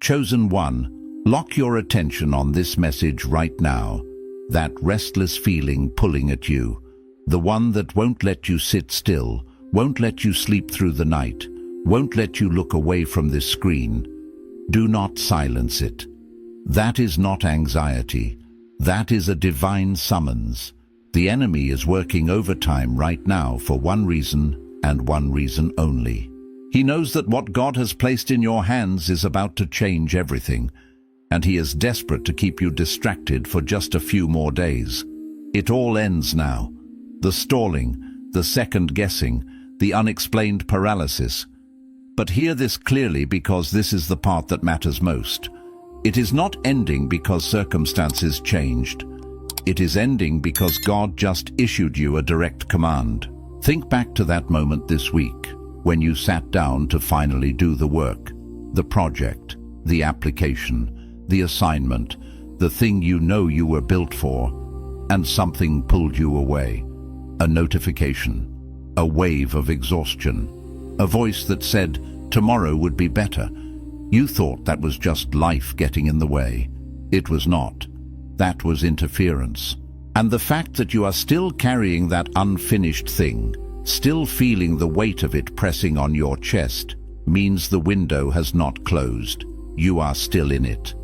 Chosen one, lock your attention on this message right now. That restless feeling pulling at you, the one that won't let you sit still, won't let you sleep through the night, won't let you look away from this screen. Do not silence it. That is not anxiety. That is a divine summons. The enemy is working overtime right now for one reason and one reason only. He knows that what God has placed in your hands is about to change everything, and he is desperate to keep you distracted for just a few more days. It all ends now. The stalling, the second-guessing, the unexplained paralysis. But hear this clearly, because this is the part that matters most. It is not ending because circumstances changed. It is ending because God just issued you a direct command. Think back to that moment this week, when you sat down to finally do the work, the project, the application, the assignment, the thing you know you were built for, and something pulled you away. A notification, a wave of exhaustion, a voice that said tomorrow would be better. You thought that was just life getting in the way. It was not. That was interference. And the fact that you are still carrying that unfinished thing, still feeling the weight of it pressing on your chest, means the window has not closed. You are still in it.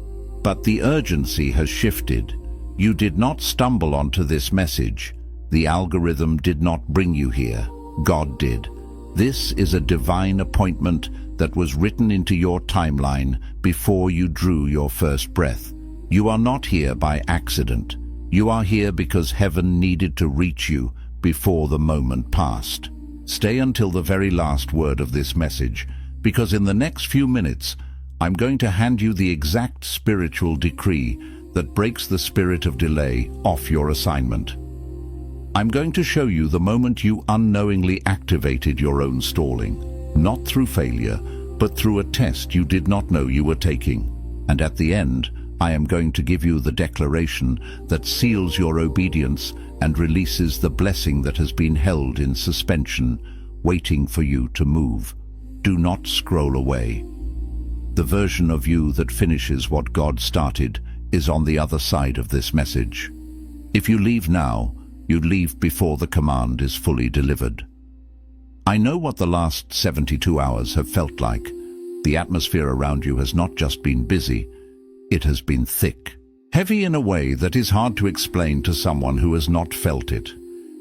But the urgency has shifted. You did not stumble onto this message. The algorithm did not bring you here. God did. This is a divine appointment that was written into your timeline before you drew your first breath. You are not here by accident. You are here because heaven needed to reach you before the moment passed. Stay until the very last word of this message, because in the next few minutes, I'm going to hand you the exact spiritual decree that breaks the spirit of delay off your assignment. I'm going to show you the moment you unknowingly activated your own stalling, not through failure, but through a test you did not know you were taking. And at the end, I am going to give you the declaration that seals your obedience and releases the blessing that has been held in suspension, waiting for you to move. Do not scroll away. The version of you that finishes what God started is on the other side of this message. If you leave now, you leave before the command is fully delivered. I know what the last 72 hours have felt like. The atmosphere around you has not just been busy, it has been thick. Heavy in a way that is hard to explain to someone who has not felt it.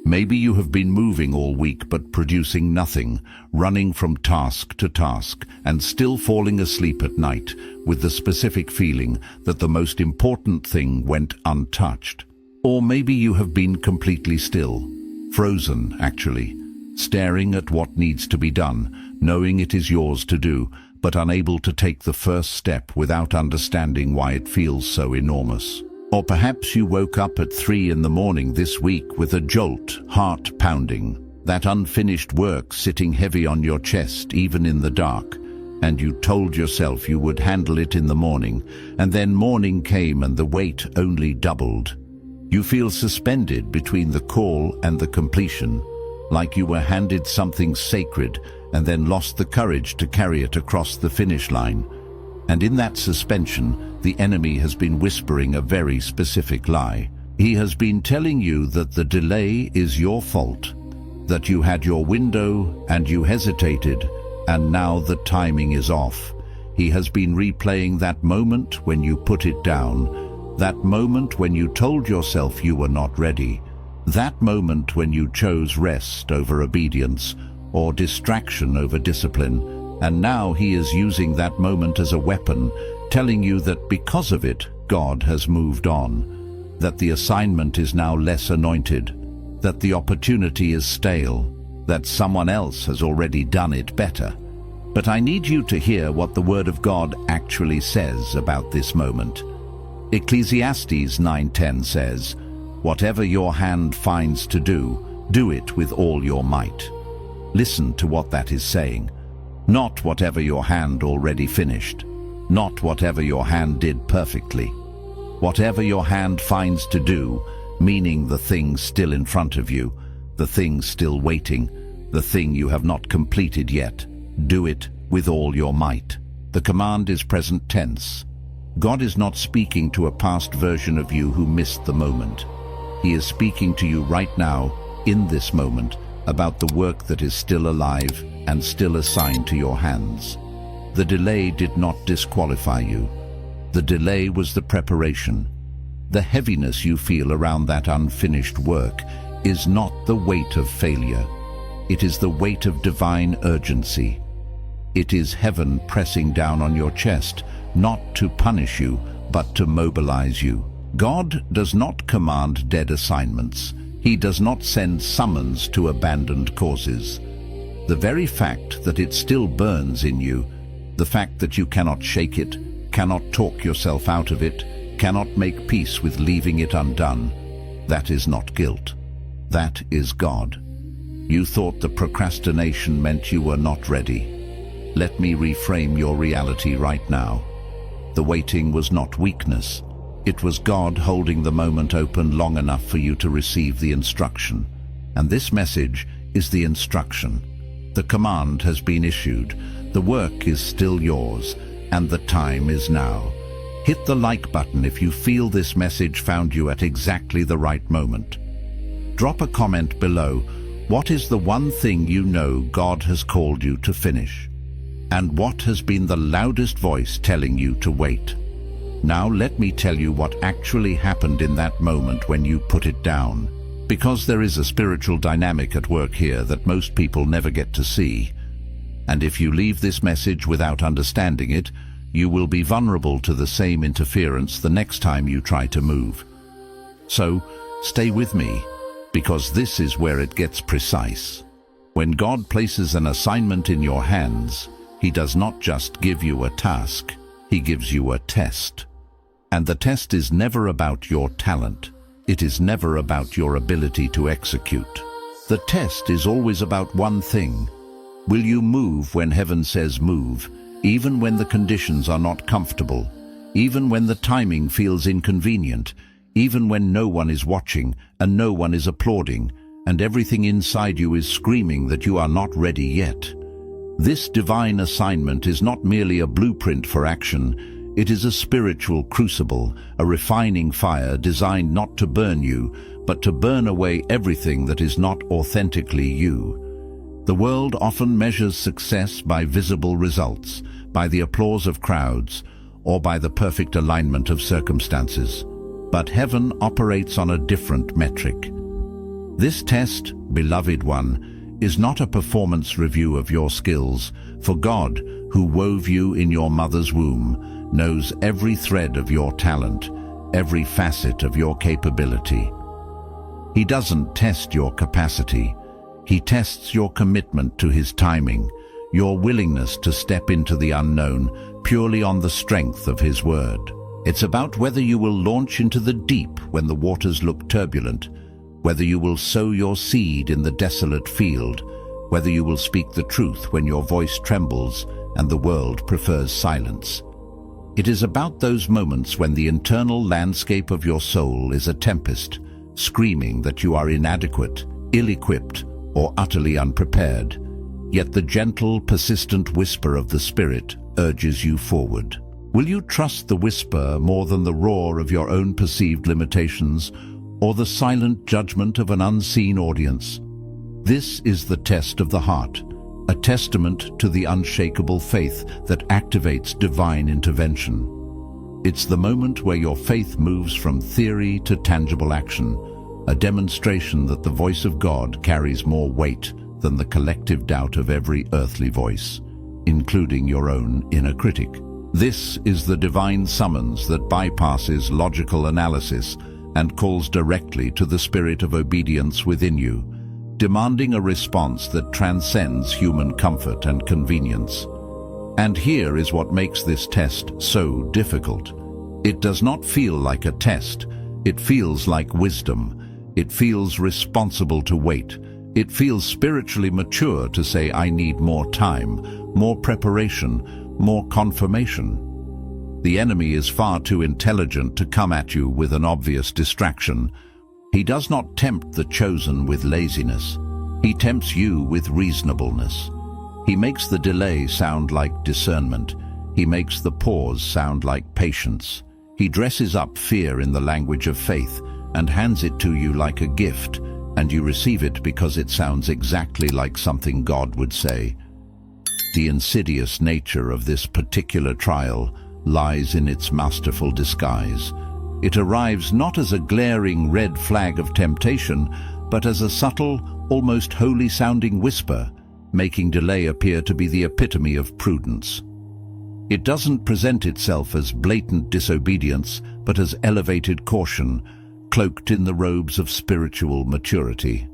Maybe you have been moving all week but producing nothing, running from task to task, and still falling asleep at night with the specific feeling that the most important thing went untouched. Or maybe you have been completely still, frozen actually, staring at what needs to be done, knowing it is yours to do, but unable to take the first step without understanding why it feels so enormous. Or perhaps you woke up at 3 in the morning this week with a jolt, heart pounding, that unfinished work sitting heavy on your chest even in the dark, and you told yourself you would handle it in the morning, and then morning came and the weight only doubled. You feel suspended between the call and the completion, like you were handed something sacred and then lost the courage to carry it across the finish line. And in that suspension, the enemy has been whispering a very specific lie. He has been telling you that the delay is your fault, that you had your window and you hesitated, and now the timing is off. He has been replaying that moment when you put it down, that moment when you told yourself you were not ready, that moment when you chose rest over obedience, or distraction over discipline, and now he is using that moment as a weapon, telling you that because of it, God has moved on, that the assignment is now less anointed, that the opportunity is stale, that someone else has already done it better. But I need you to hear what the Word of God actually says about this moment. Ecclesiastes 9:10 says, "Whatever your hand finds to do, do it with all your might." Listen to what that is saying. Not whatever your hand already finished. Not whatever your hand did perfectly. Whatever your hand finds to do, meaning the thing still in front of you, the thing still waiting, the thing you have not completed yet. Do it with all your might. The command is present tense. God is not speaking to a past version of you who missed the moment. He is speaking to you right now, in this moment, about the work that is still alive and still assigned to your hands. The delay did not disqualify you. The delay was the preparation. The heaviness you feel around that unfinished work is not the weight of failure. It is the weight of divine urgency. It is heaven pressing down on your chest, not to punish you, but to mobilize you. God does not command dead assignments. He does not send summons to abandoned causes. The very fact that it still burns in you, the fact that you cannot shake it, cannot talk yourself out of it, cannot make peace with leaving it undone, that is not guilt. That is God. You thought the procrastination meant you were not ready. Let me reframe your reality right now. The waiting was not weakness. It was God holding the moment open long enough for you to receive the instruction. And this message is the instruction. The command has been issued. The work is still yours, and the time is now. Hit the like button if you feel this message found you at exactly the right moment. Drop a comment below. What is the one thing you know God has called you to finish? And what has been the loudest voice telling you to wait? Now let me tell you what actually happened in that moment when you put it down. Because there is a spiritual dynamic at work here that most people never get to see. And if you leave this message without understanding it, you will be vulnerable to the same interference the next time you try to move. So, stay with me, because this is where it gets precise. When God places an assignment in your hands, He does not just give you a task, He gives you a test. And the test is never about your talent. It is never about your ability to execute. The test is always about one thing. Will you move when heaven says move, even when the conditions are not comfortable, even when the timing feels inconvenient, even when no one is watching and no one is applauding, and everything inside you is screaming that you are not ready yet? This divine assignment is not merely a blueprint for action. It is a spiritual crucible, a refining fire designed not to burn you, but to burn away everything that is not authentically you. The world often measures success by visible results, by the applause of crowds, or by the perfect alignment of circumstances. But heaven operates on a different metric. This test, beloved one, is not a performance review of your skills, for God, who wove you in your mother's womb, knows every thread of your talent, every facet of your capability. He doesn't test your capacity. He tests your commitment to His timing, your willingness to step into the unknown purely on the strength of His word. It's about whether you will launch into the deep when the waters look turbulent, whether you will sow your seed in the desolate field, whether you will speak the truth when your voice trembles and the world prefers silence. It is about those moments when the internal landscape of your soul is a tempest, screaming that you are inadequate, ill-equipped, or utterly unprepared, yet the gentle, persistent whisper of the Spirit urges you forward. Will you trust the whisper more than the roar of your own perceived limitations, or the silent judgment of an unseen audience? This is the test of the heart, a testament to the unshakable faith that activates divine intervention. It's the moment where your faith moves from theory to tangible action, a demonstration that the voice of God carries more weight than the collective doubt of every earthly voice, including your own inner critic. This is the divine summons that bypasses logical analysis and calls directly to the spirit of obedience within you, demanding a response that transcends human comfort and convenience. And here is what makes this test so difficult. It does not feel like a test. It feels like wisdom. It feels responsible to wait. It feels spiritually mature to say, I need more time, more preparation, more confirmation. The enemy is far too intelligent to come at you with an obvious distraction. He does not tempt the chosen with laziness. He tempts you with reasonableness. He makes the delay sound like discernment. He makes the pause sound like patience. He dresses up fear in the language of faith and hands it to you like a gift, and you receive it because it sounds exactly like something God would say. The insidious nature of this particular trial lies in its masterful disguise. It arrives not as a glaring red flag of temptation, but as a subtle, almost holy-sounding whisper, making delay appear to be the epitome of prudence. It doesn't present itself as blatant disobedience, but as elevated caution, cloaked in the robes of spiritual maturity.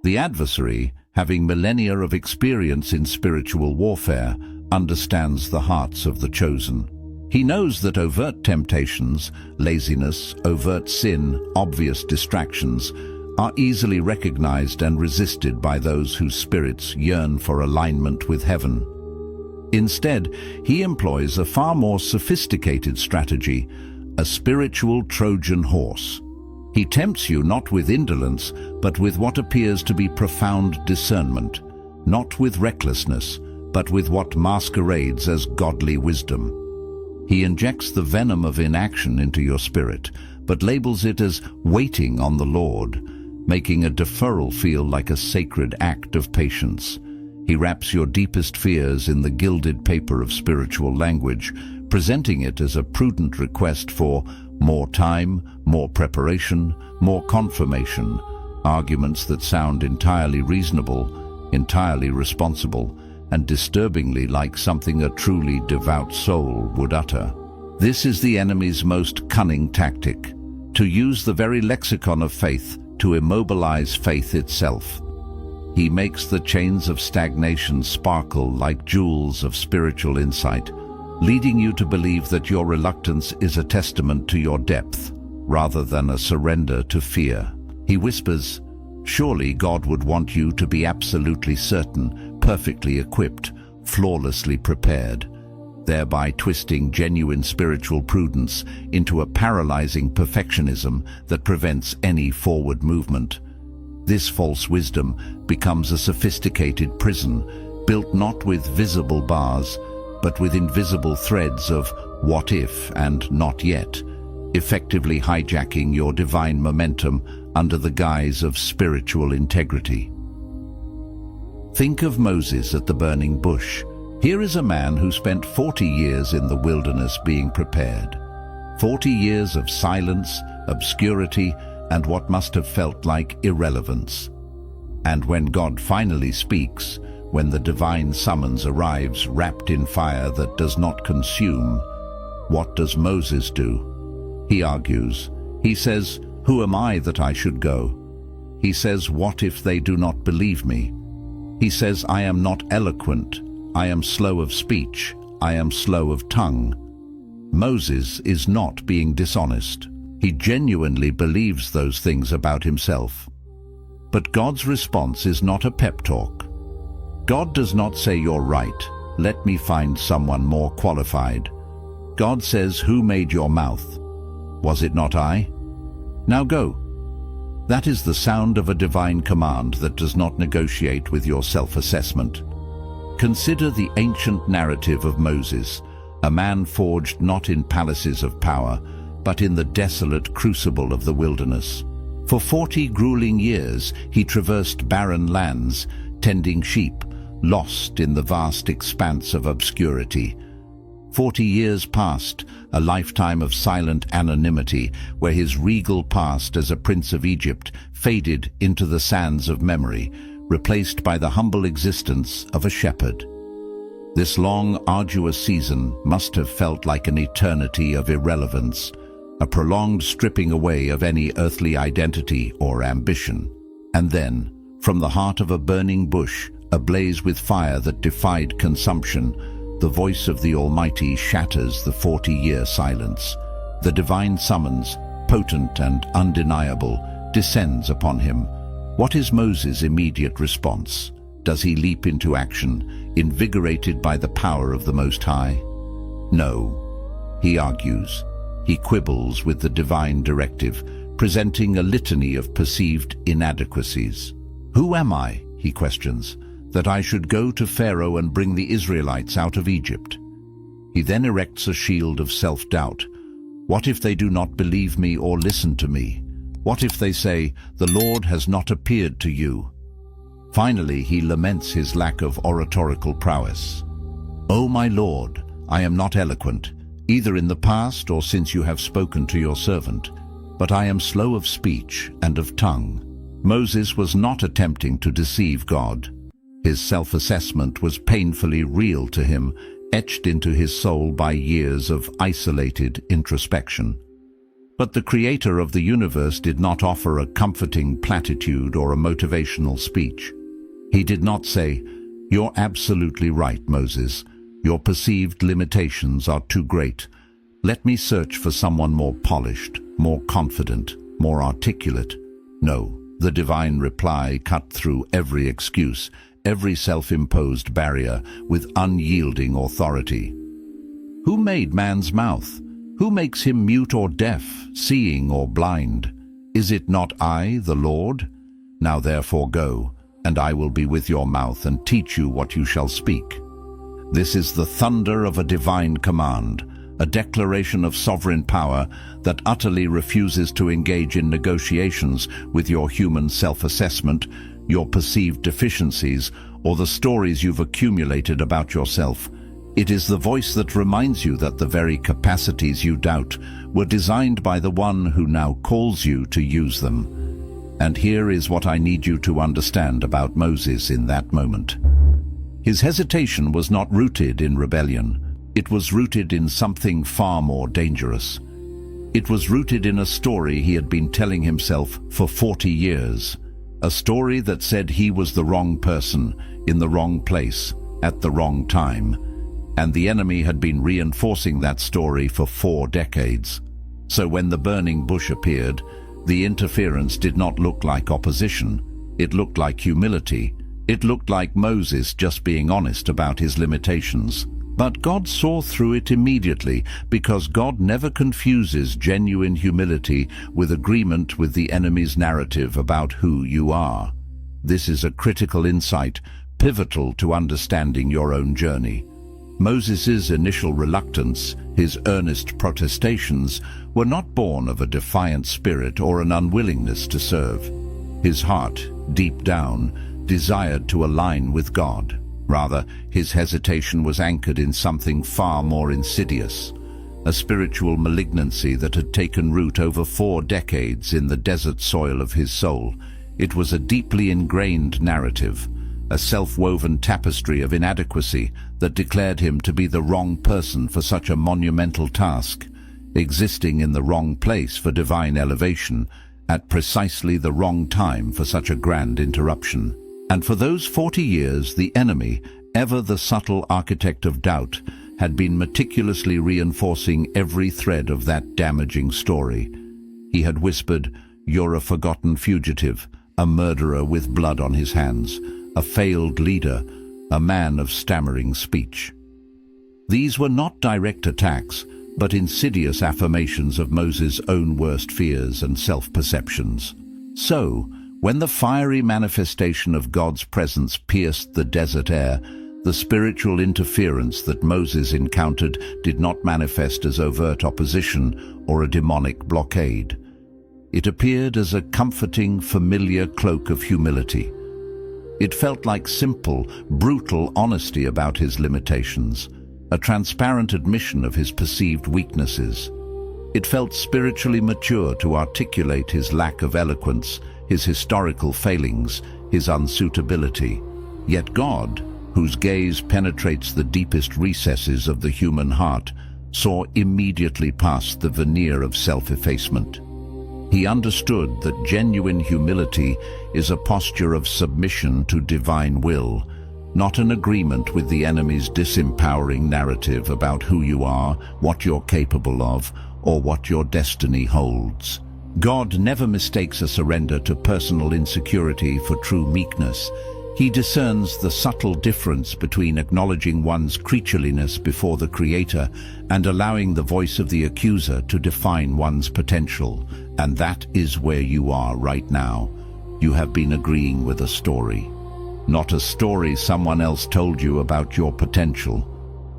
The adversary, having millennia of experience in spiritual warfare, understands the hearts of the chosen. He knows that overt temptations, laziness, overt sin, obvious distractions, are easily recognized and resisted by those whose spirits yearn for alignment with heaven. Instead, he employs a far more sophisticated strategy, a spiritual Trojan horse. He tempts you not with indolence, but with what appears to be profound discernment, not with recklessness, but with what masquerades as godly wisdom. He injects the venom of inaction into your spirit, but labels it as waiting on the Lord, making a deferral feel like a sacred act of patience. He wraps your deepest fears in the gilded paper of spiritual language, presenting it as a prudent request for more time, more preparation, more confirmation, arguments that sound entirely reasonable, entirely responsible, and disturbingly like something a truly devout soul would utter. This is the enemy's most cunning tactic, to use the very lexicon of faith to immobilize faith itself. He makes the chains of stagnation sparkle like jewels of spiritual insight, leading you to believe that your reluctance is a testament to your depth, rather than a surrender to fear. He whispers, "Surely God would want you to be absolutely certain, perfectly equipped, flawlessly prepared," thereby twisting genuine spiritual prudence into a paralyzing perfectionism that prevents any forward movement. This false wisdom becomes a sophisticated prison, built not with visible bars, but with invisible threads of what if and not yet, effectively hijacking your divine momentum under the guise of spiritual integrity. Think of Moses at the burning bush. Here is a man who spent 40 years in the wilderness being prepared. 40 years of silence, obscurity, and what must have felt like irrelevance. And when God finally speaks, when the divine summons arrives wrapped in fire that does not consume, what does Moses do? He argues. He says, "Who am I that I should go?" He says, "What if they do not believe me?" He says, "I am not eloquent. I am slow of speech. I am slow of tongue." Moses is not being dishonest. He genuinely believes those things about himself. But God's response is not a pep talk. God does not say, "You're right, let me find someone more qualified." God says, "Who made your mouth? Was it not I? Now go." That is the sound of a divine command that does not negotiate with your self-assessment. Consider the ancient narrative of Moses, a man forged not in palaces of power, but in the desolate crucible of the wilderness. For 40 grueling years he traversed barren lands, tending sheep, lost in the vast expanse of obscurity. 40 years passed, a lifetime of silent anonymity, where his regal past as a prince of Egypt faded into the sands of memory, replaced by the humble existence of a shepherd. This long, arduous season must have felt like an eternity of irrelevance, a prolonged stripping away of any earthly identity or ambition. And then, from the heart of a burning bush, ablaze with fire that defied consumption, the voice of the Almighty shatters the 40-year silence. The divine summons, potent and undeniable, descends upon him. What is Moses' immediate response? Does he leap into action, invigorated by the power of the Most High? No, he argues. He quibbles with the divine directive, presenting a litany of perceived inadequacies. "Who am I," he questions, "that I should go to Pharaoh and bring the Israelites out of Egypt?" He then erects a shield of self-doubt. What if they do not believe me or listen to me? What if they say, "The Lord has not appeared to you"? Finally, he laments his lack of oratorical prowess. "O my Lord, I am not eloquent, either in the past or since you have spoken to your servant, but I am slow of speech and of tongue." Moses was not attempting to deceive God. His self-assessment was painfully real to him, etched into his soul by years of isolated introspection. But the Creator of the universe did not offer a comforting platitude or a motivational speech. He did not say, "You're absolutely right, Moses. Your perceived limitations are too great. Let me search for someone more polished, more confident, more articulate." No, the divine reply cut through every excuse, every self-imposed barrier with unyielding authority. "Who made man's mouth? Who makes him mute or deaf, seeing or blind? Is it not I, the Lord? Now therefore go, and I will be with your mouth and teach you what you shall speak." This is the thunder of a divine command, a declaration of sovereign power that utterly refuses to engage in negotiations with your human self-assessment, your perceived deficiencies, or the stories you've accumulated about yourself. It is the voice that reminds you that the very capacities you doubt were designed by the one who now calls you to use them. And here is what I need you to understand about Moses in that moment. His hesitation was not rooted in rebellion. It was rooted in something far more dangerous. It was rooted in a story he had been telling himself for 40 years. A story that said he was the wrong person, in the wrong place, at the wrong time. And the enemy had been reinforcing that story for 4 decades. So when the burning bush appeared, the interference did not look like opposition. It looked like humility. It looked like Moses just being honest about his limitations. But God saw through it immediately, because God never confuses genuine humility with agreement with the enemy's narrative about who you are. This is a critical insight, pivotal to understanding your own journey. Moses' initial reluctance, his earnest protestations, were not born of a defiant spirit or an unwillingness to serve. His heart, deep down, desired to align with God. Rather, his hesitation was anchored in something far more insidious, a spiritual malignancy that had taken root over 4 decades in the desert soil of his soul. It was a deeply ingrained narrative, a self-woven tapestry of inadequacy that declared him to be the wrong person for such a monumental task, existing in the wrong place for divine elevation, at precisely the wrong time for such a grand interruption. And for those 40 years, the enemy, ever the subtle architect of doubt, had been meticulously reinforcing every thread of that damaging story. He had whispered, "You're a forgotten fugitive, a murderer with blood on his hands, a failed leader, a man of stammering speech." These were not direct attacks, but insidious affirmations of Moses' own worst fears and self-perceptions. So, when the fiery manifestation of God's presence pierced the desert air, the spiritual interference that Moses encountered did not manifest as overt opposition or a demonic blockade. It appeared as a comforting, familiar cloak of humility. It felt like simple, brutal honesty about his limitations, a transparent admission of his perceived weaknesses. It felt spiritually mature to articulate his lack of eloquence, his historical failings, his unsuitability. Yet God, whose gaze penetrates the deepest recesses of the human heart, saw immediately past the veneer of self-effacement. He understood that genuine humility is a posture of submission to divine will, not an agreement with the enemy's disempowering narrative about who you are, what you're capable of, or what your destiny holds. God never mistakes a surrender to personal insecurity for true meekness. He discerns the subtle difference between acknowledging one's creatureliness before the Creator and allowing the voice of the accuser to define one's potential. And that is where you are right now. You have been agreeing with a story. Not a story someone else told you about your potential,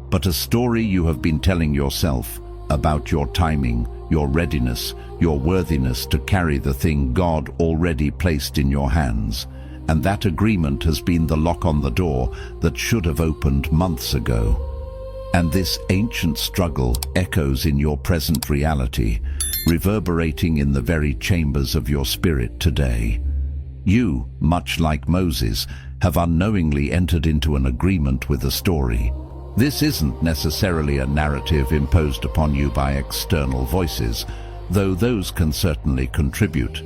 but a story you have been telling yourself about your timing, your readiness, your worthiness to carry the thing God already placed in your hands. And that agreement has been the lock on the door that should have opened months ago. And this ancient struggle echoes in your present reality, reverberating in the very chambers of your spirit today. You, much like Moses, have unknowingly entered into an agreement with a story. This isn't necessarily a narrative imposed upon you by external voices, though those can certainly contribute.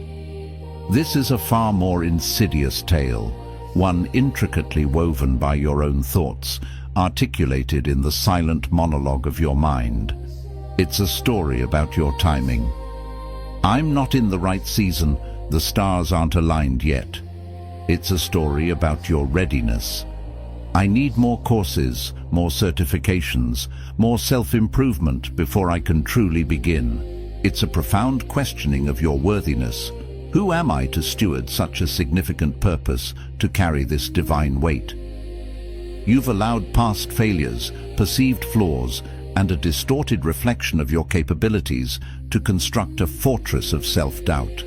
This is a far more insidious tale, one intricately woven by your own thoughts, articulated in the silent monologue of your mind. It's a story about your timing. I'm not in the right season, the stars aren't aligned yet. It's a story about your readiness. I need more courses, more certifications, more self-improvement before I can truly begin. It's a profound questioning of your worthiness. Who am I to steward such a significant purpose, to carry this divine weight? You've allowed past failures, perceived flaws, and a distorted reflection of your capabilities to construct a fortress of self-doubt.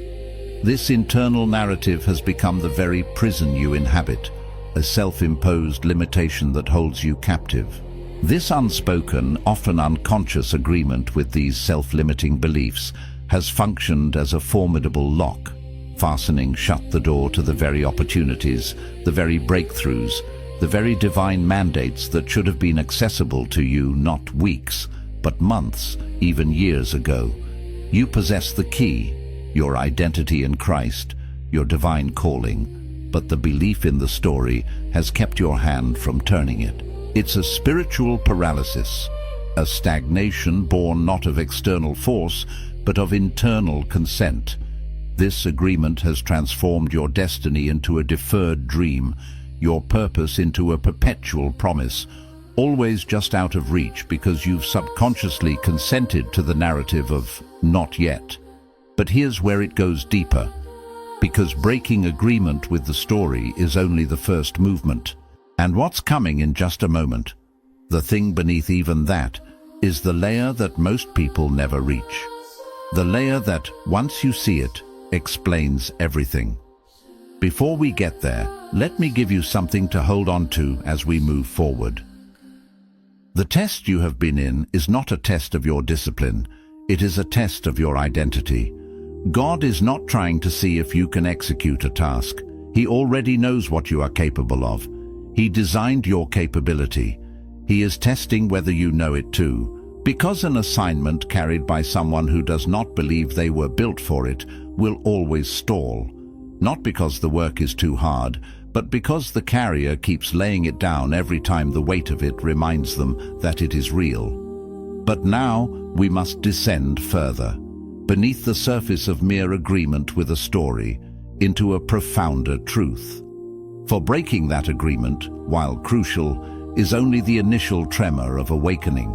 This internal narrative has become the very prison you inhabit, a self-imposed limitation that holds you captive. This unspoken, often unconscious agreement with these self-limiting beliefs has functioned as a formidable lock, fastening shut the door to the very opportunities, the very breakthroughs, the very divine mandates that should have been accessible to you not weeks, but months, even years ago. You possess the key, your identity in Christ, your divine calling, but the belief in the story has kept your hand from turning it. It's a spiritual paralysis, a stagnation born not of external force, but of internal consent. This agreement has transformed your destiny into a deferred dream, your purpose into a perpetual promise, always just out of reach because you've subconsciously consented to the narrative of not yet. But here's where it goes deeper, because breaking agreement with the story is only the first movement. And what's coming in just a moment, the thing beneath even that, is the layer that most people never reach. The layer that, once you see it, explains everything. Before we get there, let me give you something to hold on to as we move forward. The test you have been in is not a test of your discipline, it is a test of your identity. God is not trying to see if you can execute a task. He already knows what you are capable of. He designed your capability. He is testing whether you know it too. Because an assignment carried by someone who does not believe they were built for it will always stall. Not because the work is too hard, but because the carrier keeps laying it down every time the weight of it reminds them that it is real. But now we must descend further, beneath the surface of mere agreement with a story, into a profounder truth. For breaking that agreement, while crucial, is only the initial tremor of awakening.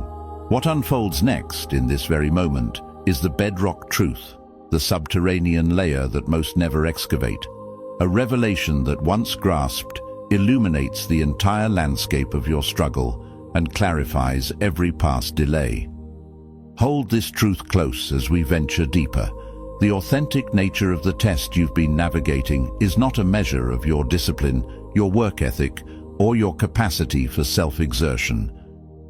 What unfolds next, in this very moment, is the bedrock truth, the subterranean layer that most never excavate. A revelation that, once grasped, illuminates the entire landscape of your struggle and clarifies every past delay. Hold this truth close as we venture deeper. The authentic nature of the test you've been navigating is not a measure of your discipline, your work ethic, or your capacity for self-exertion.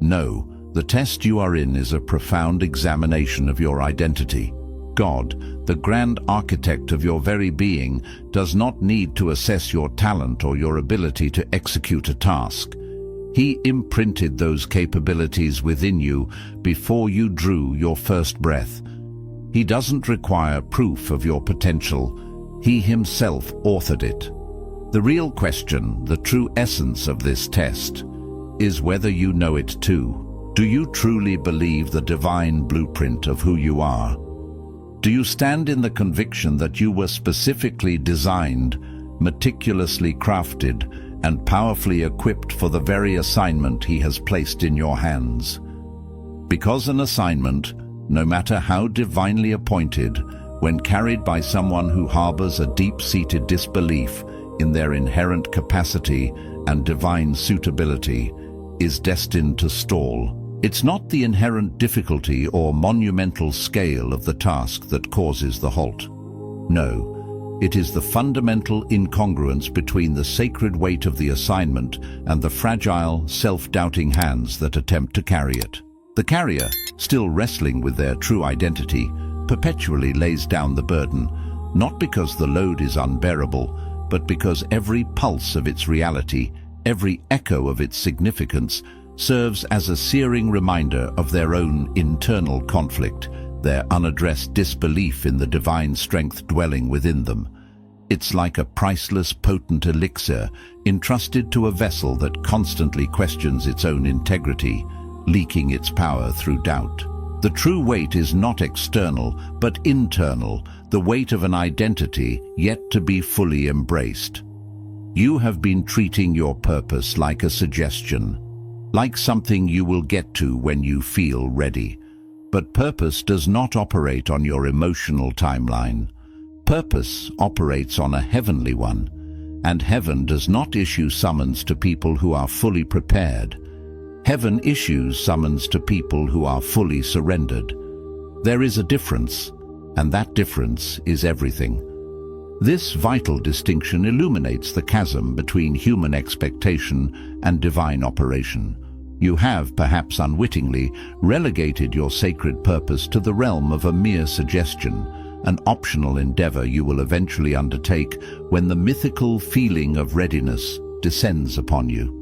No, the test you are in is a profound examination of your identity. God, the grand architect of your very being, does not need to assess your talent or your ability to execute a task. He imprinted those capabilities within you before you drew your first breath. He doesn't require proof of your potential. He himself authored it. The real question, the true essence of this test, is whether you know it too. Do you truly believe the divine blueprint of who you are? Do you stand in the conviction that you were specifically designed, meticulously crafted, and powerfully equipped for the very assignment He has placed in your hands? Because an assignment, no matter how divinely appointed, when carried by someone who harbors a deep-seated disbelief in their inherent capacity and divine suitability, is destined to stall. It's not the inherent difficulty or monumental scale of the task that causes the halt. No, it is the fundamental incongruence between the sacred weight of the assignment and the fragile, self-doubting hands that attempt to carry it. The carrier, still wrestling with their true identity, perpetually lays down the burden, not because the load is unbearable, but because every pulse of its reality, every echo of its significance, serves as a searing reminder of their own internal conflict, their unaddressed disbelief in the divine strength dwelling within them. It's like a priceless, potent elixir entrusted to a vessel that constantly questions its own integrity, leaking its power through doubt. The true weight is not external, but internal, the weight of an identity yet to be fully embraced. You have been treating your purpose like a suggestion, like something you will get to when you feel ready. But purpose does not operate on your emotional timeline. Purpose operates on a heavenly one, and heaven does not issue summons to people who are fully prepared. Heaven issues summons to people who are fully surrendered. There is a difference, and that difference is everything. This vital distinction illuminates the chasm between human expectation and divine operation. You have, perhaps unwittingly, relegated your sacred purpose to the realm of a mere suggestion, an optional endeavor you will eventually undertake when the mythical feeling of readiness descends upon you.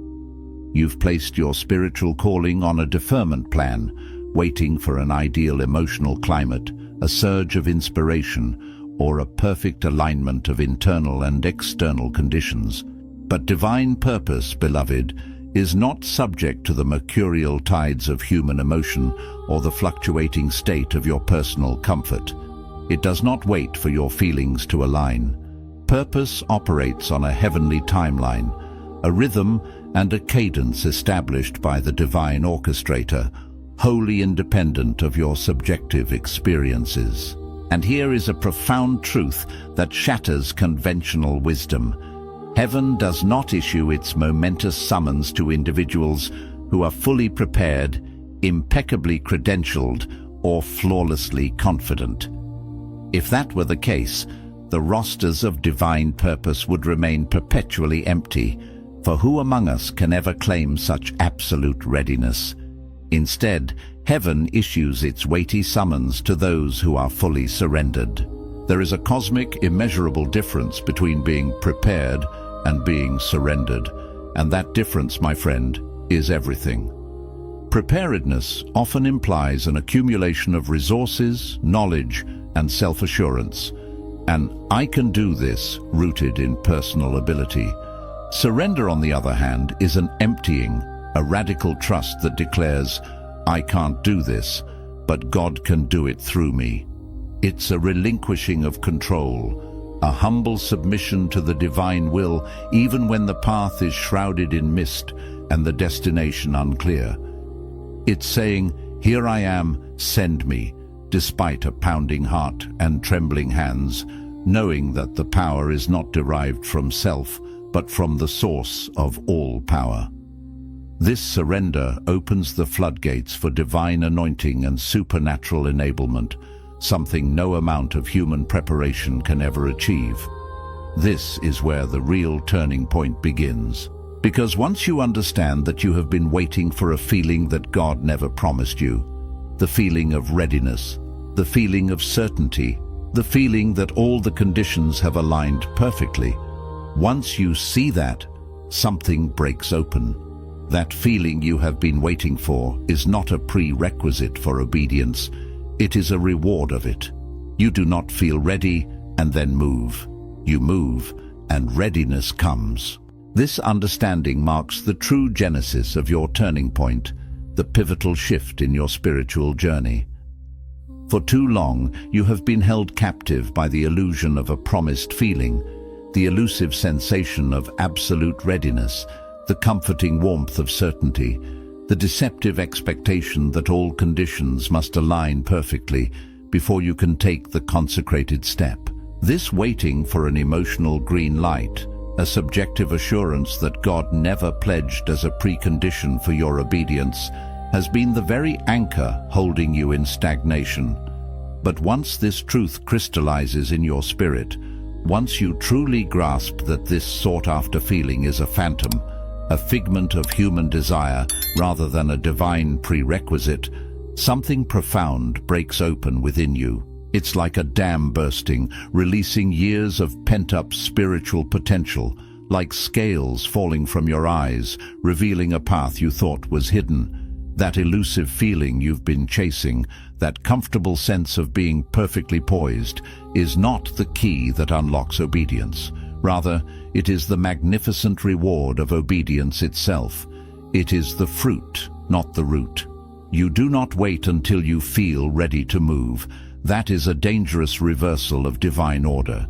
You've placed your spiritual calling on a deferment plan, waiting for an ideal emotional climate, a surge of inspiration, or a perfect alignment of internal and external conditions. But divine purpose, beloved, is not subject to the mercurial tides of human emotion or the fluctuating state of your personal comfort. It does not wait for your feelings to align. Purpose operates on a heavenly timeline, a rhythm and a cadence established by the divine orchestrator, wholly independent of your subjective experiences. And here is a profound truth that shatters conventional wisdom. Heaven does not issue its momentous summons to individuals who are fully prepared, impeccably credentialed, or flawlessly confident. If that were the case, the rosters of divine purpose would remain perpetually empty, for who among us can ever claim such absolute readiness? Instead, heaven issues its weighty summons to those who are fully surrendered. There is a cosmic, immeasurable difference between being prepared and being surrendered, and that difference, my friend, is everything. Preparedness often implies an accumulation of resources, knowledge, and self-assurance, and "I can do this" rooted in personal ability. Surrender, on the other hand, is an emptying, a radical trust that declares, "I can't do this, but God can do it through me." It's a relinquishing of control, a humble submission to the divine will, even when the path is shrouded in mist and the destination unclear. It's saying, "Here I am, send me," despite a pounding heart and trembling hands, knowing that the power is not derived from self, but from the source of all power. This surrender opens the floodgates for divine anointing and supernatural enablement, something no amount of human preparation can ever achieve. This is where the real turning point begins. Because once you understand that you have been waiting for a feeling that God never promised you, the feeling of readiness, the feeling of certainty, the feeling that all the conditions have aligned perfectly, once you see that, something breaks open. That feeling you have been waiting for is not a prerequisite for obedience, it is a reward of it. You do not feel ready and then move. You move and readiness comes. This understanding marks the true genesis of your turning point, the pivotal shift in your spiritual journey. For too long, you have been held captive by the illusion of a promised feeling, the elusive sensation of absolute readiness, the comforting warmth of certainty, the deceptive expectation that all conditions must align perfectly before you can take the consecrated step. This waiting for an emotional green light, a subjective assurance that God never pledged as a precondition for your obedience, has been the very anchor holding you in stagnation. But once this truth crystallizes in your spirit, once you truly grasp that this sought-after feeling is a phantom, a figment of human desire rather than a divine prerequisite, something profound breaks open within you. It's like a dam bursting, releasing years of pent-up spiritual potential, like scales falling from your eyes, revealing a path you thought was hidden. That elusive feeling you've been chasing, that comfortable sense of being perfectly poised, is not the key that unlocks obedience. Rather, it is the magnificent reward of obedience itself. It is the fruit, not the root. You do not wait until you feel ready to move. That is a dangerous reversal of divine order.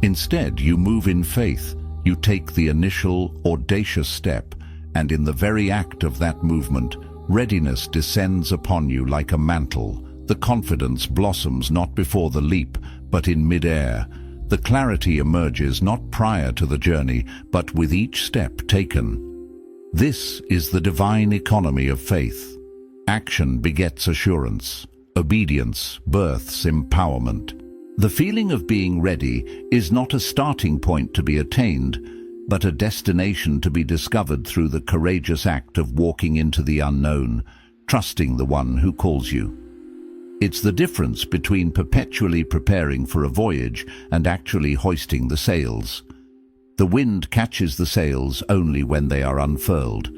Instead, you move in faith. You take the initial, audacious step, and in the very act of that movement, readiness descends upon you like a mantle. The confidence blossoms not before the leap, but in mid-air. The clarity emerges not prior to the journey, but with each step taken. This is the divine economy of faith. Action begets assurance. Obedience births empowerment. The feeling of being ready is not a starting point to be attained, but a destination to be discovered through the courageous act of walking into the unknown, trusting the one who calls you. It's the difference between perpetually preparing for a voyage and actually hoisting the sails. The wind catches the sails only when they are unfurled.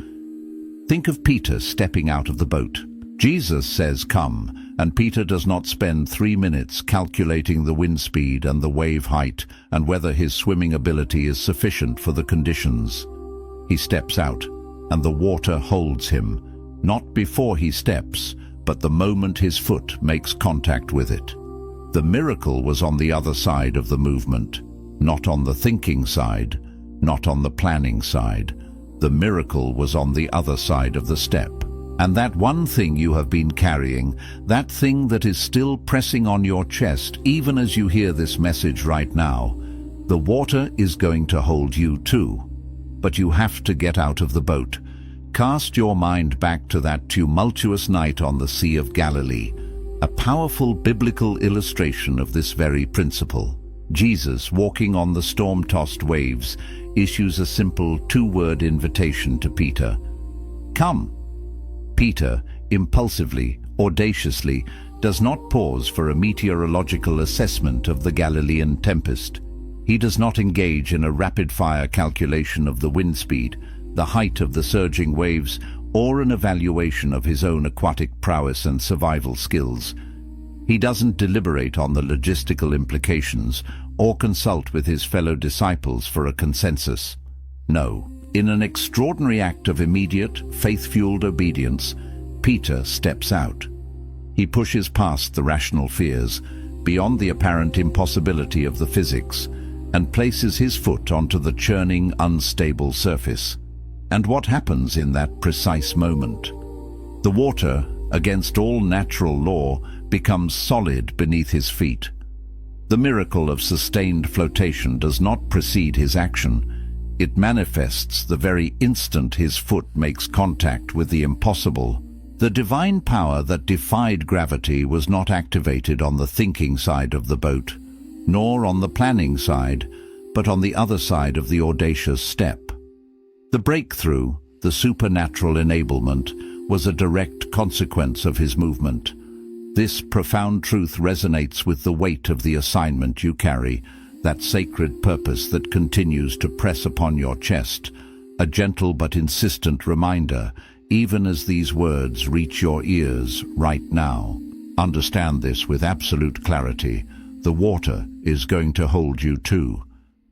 Think of Peter stepping out of the boat. Jesus says, "Come," and Peter does not spend 3 minutes calculating the wind speed and the wave height and whether his swimming ability is sufficient for the conditions. He steps out, and the water holds him, not before he steps, but the moment his foot makes contact with it. The miracle was on the other side of the movement, not on the thinking side, not on the planning side. The miracle was on the other side of the step. And that one thing you have been carrying, that thing that is still pressing on your chest even as you hear this message right now, the water is going to hold you too. But you have to get out of the boat. Cast your mind back to that tumultuous night on the Sea of Galilee, a powerful biblical illustration of this very principle. Jesus, walking on the storm-tossed waves, issues a simple 2-word invitation to Peter. "Come." Peter, impulsively, audaciously, does not pause for a meteorological assessment of the Galilean tempest. He does not engage in a rapid-fire calculation of the wind speed, the height of the surging waves, or an evaluation of his own aquatic prowess and survival skills. He doesn't deliberate on the logistical implications or consult with his fellow disciples for a consensus. No. In an extraordinary act of immediate, faith-fueled obedience, Peter steps out. He pushes past the rational fears, beyond the apparent impossibility of the physics, and places his foot onto the churning, unstable surface. And what happens in that precise moment? The water, against all natural law, becomes solid beneath his feet. The miracle of sustained flotation does not precede his action. It manifests the very instant his foot makes contact with the impossible. The divine power that defied gravity was not activated on the thinking side of the boat, nor on the planning side, but on the other side of the audacious step. The breakthrough, the supernatural enablement, was a direct consequence of his movement. This profound truth resonates with the weight of the assignment you carry, that sacred purpose that continues to press upon your chest, a gentle but insistent reminder, even as these words reach your ears right now. Understand this with absolute clarity. The water is going to hold you too.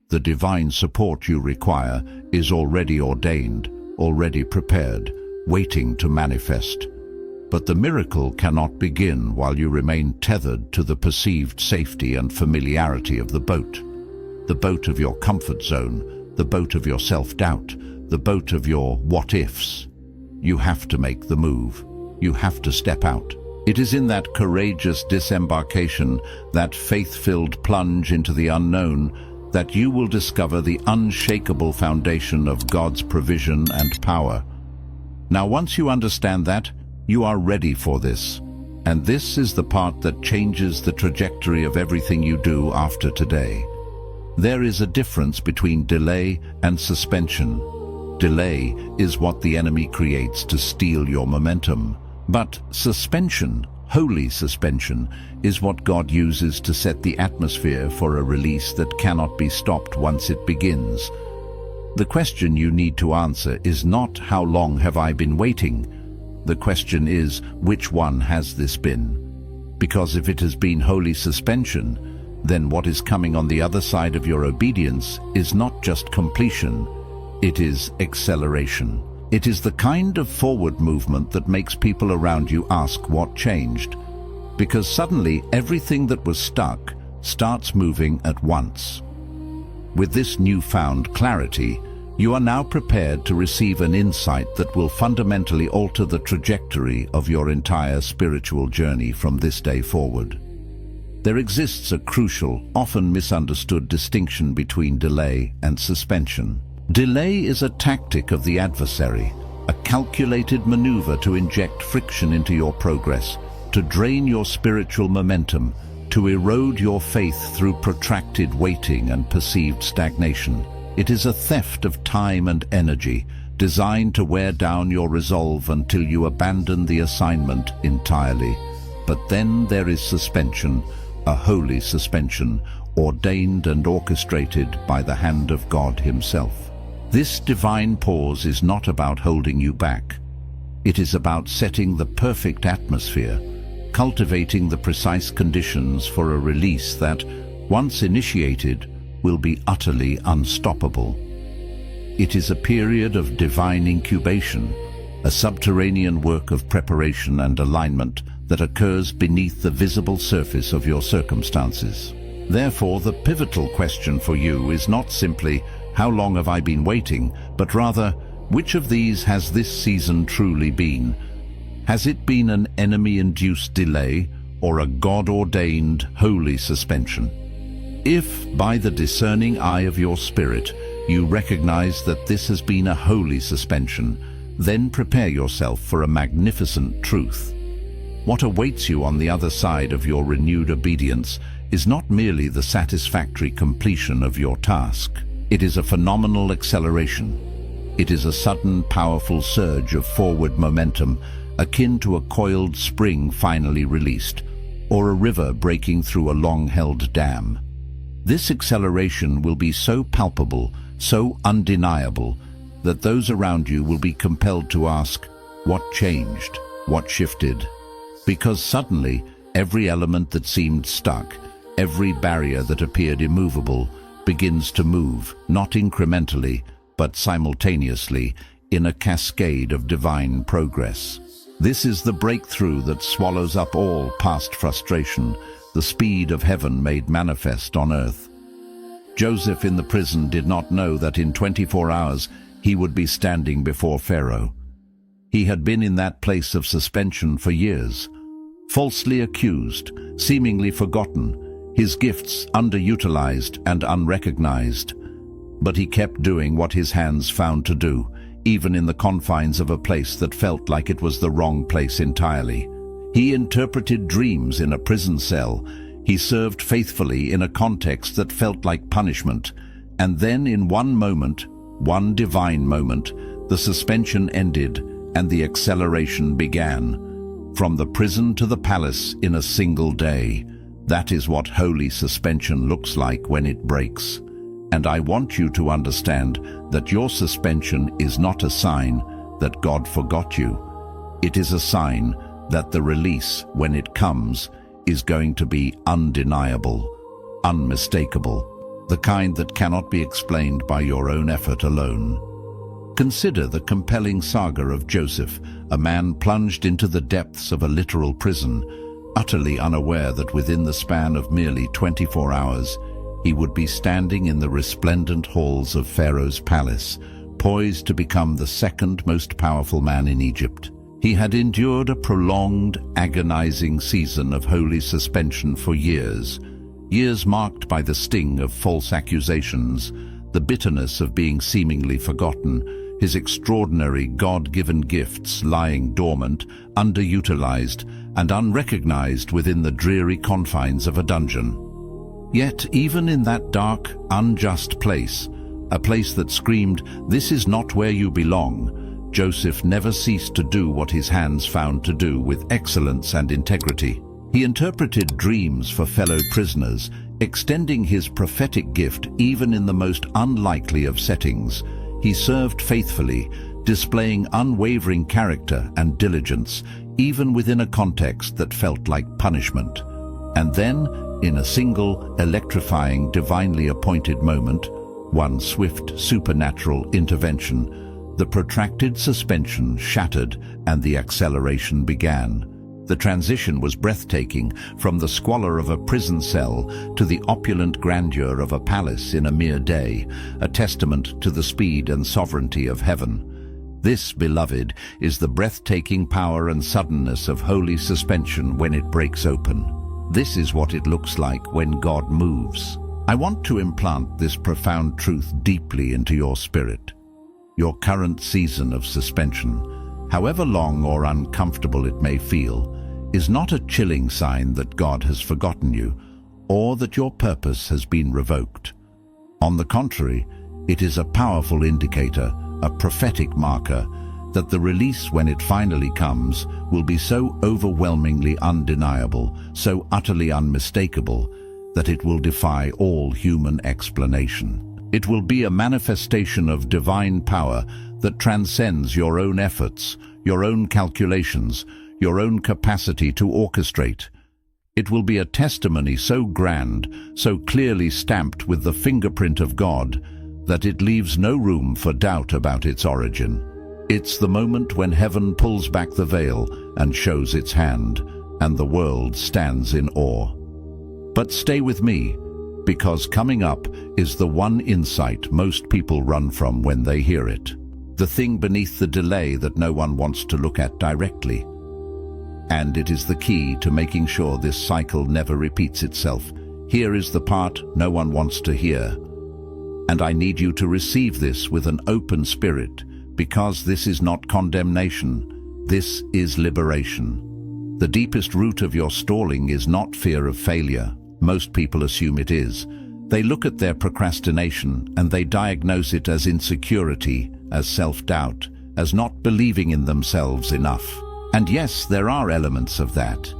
The divine support you require is already ordained, already prepared, waiting to manifest. But the miracle cannot begin while you remain tethered to the perceived safety and familiarity of the boat of your comfort zone, the boat of your self-doubt, the boat of your what-ifs. You have to make the move. You have to step out. It is in that courageous disembarkation, that faith-filled plunge into the unknown, that you will discover the unshakable foundation of God's provision and power. Now, once you understand that, you are ready for this. And this is the part that changes the trajectory of everything you do after today. There is a difference between delay and suspension. Delay is what the enemy creates to steal your momentum. But suspension, holy suspension, is what God uses to set the atmosphere for a release that cannot be stopped once it begins. The question you need to answer is not how long have I been waiting? The question is, which one has this been? Because if it has been holy suspension, then what is coming on the other side of your obedience is not just completion, it is acceleration. It is the kind of forward movement that makes people around you ask what changed. Because suddenly everything that was stuck starts moving at once. With this newfound clarity, you are now prepared to receive an insight that will fundamentally alter the trajectory of your entire spiritual journey from this day forward. There exists a crucial, often misunderstood distinction between delay and suspension. Delay is a tactic of the adversary, a calculated maneuver to inject friction into your progress, to drain your spiritual momentum, to erode your faith through protracted waiting and perceived stagnation. It is a theft of time and energy, designed to wear down your resolve until you abandon the assignment entirely. But then there is suspension, a holy suspension, ordained and orchestrated by the hand of God Himself. This divine pause is not about holding you back. It is about setting the perfect atmosphere, cultivating the precise conditions for a release that, once initiated, will be utterly unstoppable. It is a period of divine incubation, a subterranean work of preparation and alignment that occurs beneath the visible surface of your circumstances. Therefore, the pivotal question for you is not simply, how long have I been waiting, but rather, which of these has this season truly been? Has it been an enemy-induced delay or a God-ordained holy suspension? If, by the discerning eye of your spirit, you recognize that this has been a holy suspension, then prepare yourself for a magnificent truth. What awaits you on the other side of your renewed obedience is not merely the satisfactory completion of your task. It is a phenomenal acceleration. It is a sudden, powerful surge of forward momentum, akin to a coiled spring finally released, or a river breaking through a long-held dam. This acceleration will be so palpable, so undeniable, that those around you will be compelled to ask, what changed? What shifted? Because suddenly, every element that seemed stuck, every barrier that appeared immovable, begins to move, not incrementally, but simultaneously, in a cascade of divine progress. This is the breakthrough that swallows up all past frustration, the speed of heaven made manifest on earth. Joseph in the prison did not know that in 24 hours he would be standing before Pharaoh. He had been in that place of suspension for years, falsely accused, seemingly forgotten, his gifts underutilized and unrecognized. But he kept doing what his hands found to do, even in the confines of a place that felt like it was the wrong place entirely. He interpreted dreams in a prison cell. He served faithfully in a context that felt like punishment. And then in one moment, one divine moment, the suspension ended and the acceleration began. From the prison to the palace in a single day. That is what holy suspension looks like when it breaks. And I want you to understand that your suspension is not a sign that God forgot you. It is a sign that the release, when it comes, is going to be undeniable, unmistakable, the kind that cannot be explained by your own effort alone. Consider the compelling saga of Joseph, a man plunged into the depths of a literal prison, utterly unaware that within the span of merely 24 hours, he would be standing in the resplendent halls of Pharaoh's palace, poised to become the second most powerful man in Egypt. He had endured a prolonged, agonizing season of holy suspension for years, Years marked by the sting of false accusations, the bitterness of being seemingly forgotten, his extraordinary God-given gifts lying dormant, underutilized, and unrecognized within the dreary confines of a dungeon. Yet, even in that dark, unjust place, a place that screamed, "This is not where you belong," Joseph never ceased to do what his hands found to do with excellence and integrity. He interpreted dreams for fellow prisoners, extending his prophetic gift even in the most unlikely of settings. He served faithfully, displaying unwavering character and diligence, even within a context that felt like punishment. And then, in a single, electrifying, divinely appointed moment, one swift, supernatural intervention, the protracted suspension shattered and the acceleration began. The transition was breathtaking, from the squalor of a prison cell to the opulent grandeur of a palace in a mere day, a testament to the speed and sovereignty of heaven. This, beloved, is the breathtaking power and suddenness of holy suspension when it breaks open. This is what it looks like when God moves. I want to implant this profound truth deeply into your spirit. Your current season of suspension, however long or uncomfortable it may feel, is not a chilling sign that God has forgotten you or that your purpose has been revoked. On the contrary, it is a powerful indicator, a prophetic marker, that the release, when it finally comes, will be so overwhelmingly undeniable, so utterly unmistakable, that it will defy all human explanation. It will be a manifestation of divine power that transcends your own efforts, your own calculations, your own capacity to orchestrate. It will be a testimony so grand, so clearly stamped with the fingerprint of God, that it leaves no room for doubt about its origin. It's the moment when heaven pulls back the veil and shows its hand, and the world stands in awe. But stay with me, because coming up is the one insight most people run from when they hear it. The thing beneath the delay that no one wants to look at directly. And it is the key to making sure this cycle never repeats itself. Here is the part no one wants to hear. And I need you to receive this with an open spirit, because this is not condemnation. This is liberation. The deepest root of your stalling is not fear of failure. Most people assume it is. They look at their procrastination and they diagnose it as insecurity, as self-doubt, as not believing in themselves enough. And yes, there are elements of that.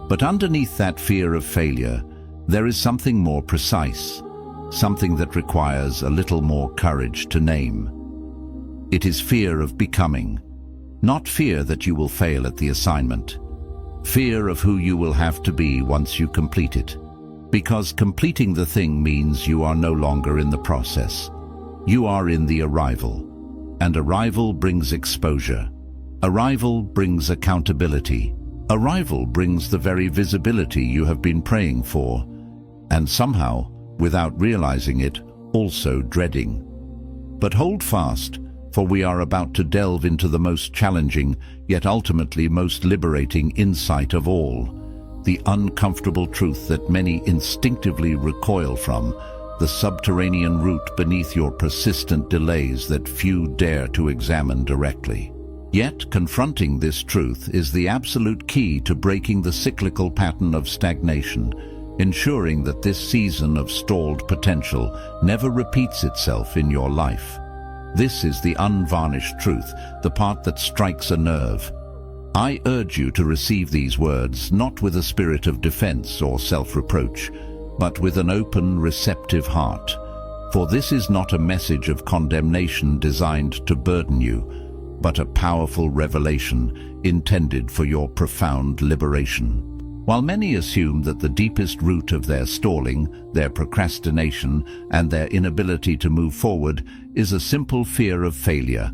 But underneath that fear of failure, there is something more precise, something that requires a little more courage to name. It is fear of becoming, not fear that you will fail at the assignment. Fear of who you will have to be once you complete it. Because completing the thing means you are no longer in the process. You are in the arrival. And arrival brings exposure. Arrival brings accountability. Arrival brings the very visibility you have been praying for. And somehow, without realizing it, also dreading. But hold fast, for we are about to delve into the most challenging, yet ultimately most liberating insight of all, the uncomfortable truth that many instinctively recoil from, the subterranean root beneath your persistent delays that few dare to examine directly. Yet, confronting this truth is the absolute key to breaking the cyclical pattern of stagnation, ensuring that this season of stalled potential never repeats itself in your life. This is the unvarnished truth, the part that strikes a nerve. I urge you to receive these words not with a spirit of defense or self-reproach, but with an open, receptive heart. For this is not a message of condemnation designed to burden you, but a powerful revelation intended for your profound liberation. While many assume that the deepest root of their stalling, their procrastination, and their inability to move forward is a simple fear of failure,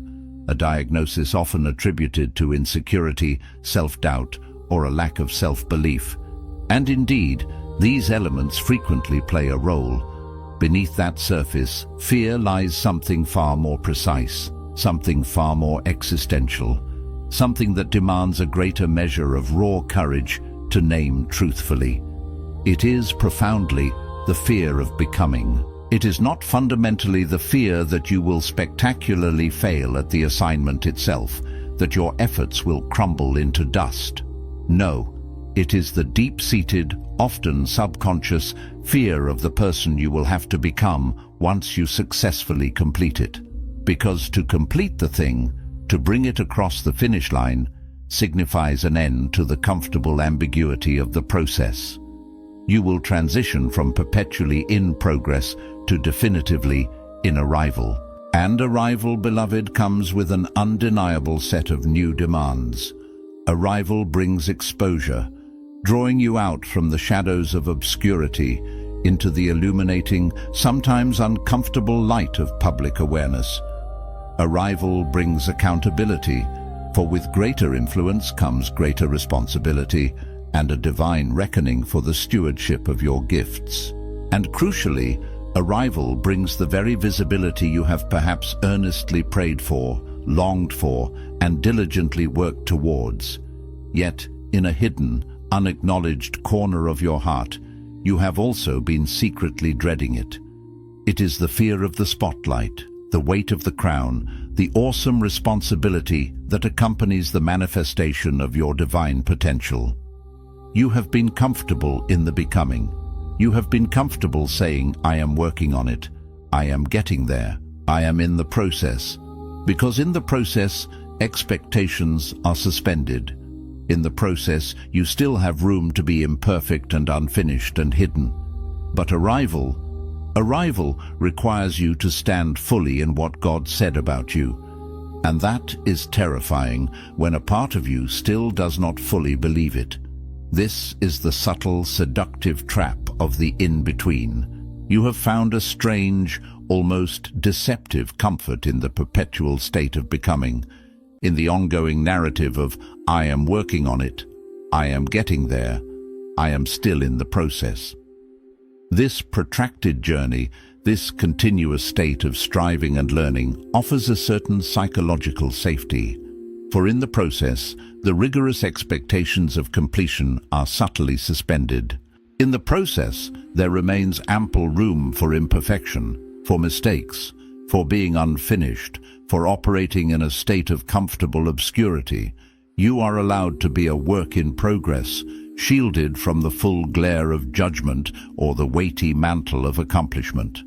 a diagnosis often attributed to insecurity, self-doubt, or a lack of self-belief. And indeed, these elements frequently play a role. Beneath that surface, fear lies something far more precise, something far more existential, something that demands a greater measure of raw courage to name truthfully. It is profoundly the fear of becoming. It is not fundamentally the fear that you will spectacularly fail at the assignment itself, that your efforts will crumble into dust. No, it is the deep-seated, often subconscious fear of the person you will have to become once you successfully complete it. Because to complete the thing, to bring it across the finish line, signifies an end to the comfortable ambiguity of the process. You will transition from perpetually in progress to definitively in arrival. And arrival, beloved, comes with an undeniable set of new demands. Arrival brings exposure, drawing you out from the shadows of obscurity into the illuminating, sometimes uncomfortable light of public awareness. Arrival brings accountability, for with greater influence comes greater responsibility and a divine reckoning for the stewardship of your gifts. And crucially, arrival brings the very visibility you have perhaps earnestly prayed for, longed for, and diligently worked towards. Yet, in a hidden, unacknowledged corner of your heart, you have also been secretly dreading it. It is the fear of the spotlight, the weight of the crown, the awesome responsibility that accompanies the manifestation of your divine potential. You have been comfortable in the becoming. You have been comfortable saying, I am working on it. I am getting there. I am in the process. Because in the process, expectations are suspended. In the process, you still have room to be imperfect and unfinished and hidden. But arrival requires you to stand fully in what God said about you. And that is terrifying when a part of you still does not fully believe it. This is the subtle, seductive trap of the in-between. You have found a strange, almost deceptive comfort in the perpetual state of becoming, in the ongoing narrative of, I am working on it, I am getting there, I am still in the process. This protracted journey, this continuous state of striving and learning, offers a certain psychological safety. For in the process, the rigorous expectations of completion are subtly suspended. In the process, there remains ample room for imperfection, for mistakes, for being unfinished, for operating in a state of comfortable obscurity. You are allowed to be a work in progress, shielded from the full glare of judgment or the weighty mantle of accomplishment.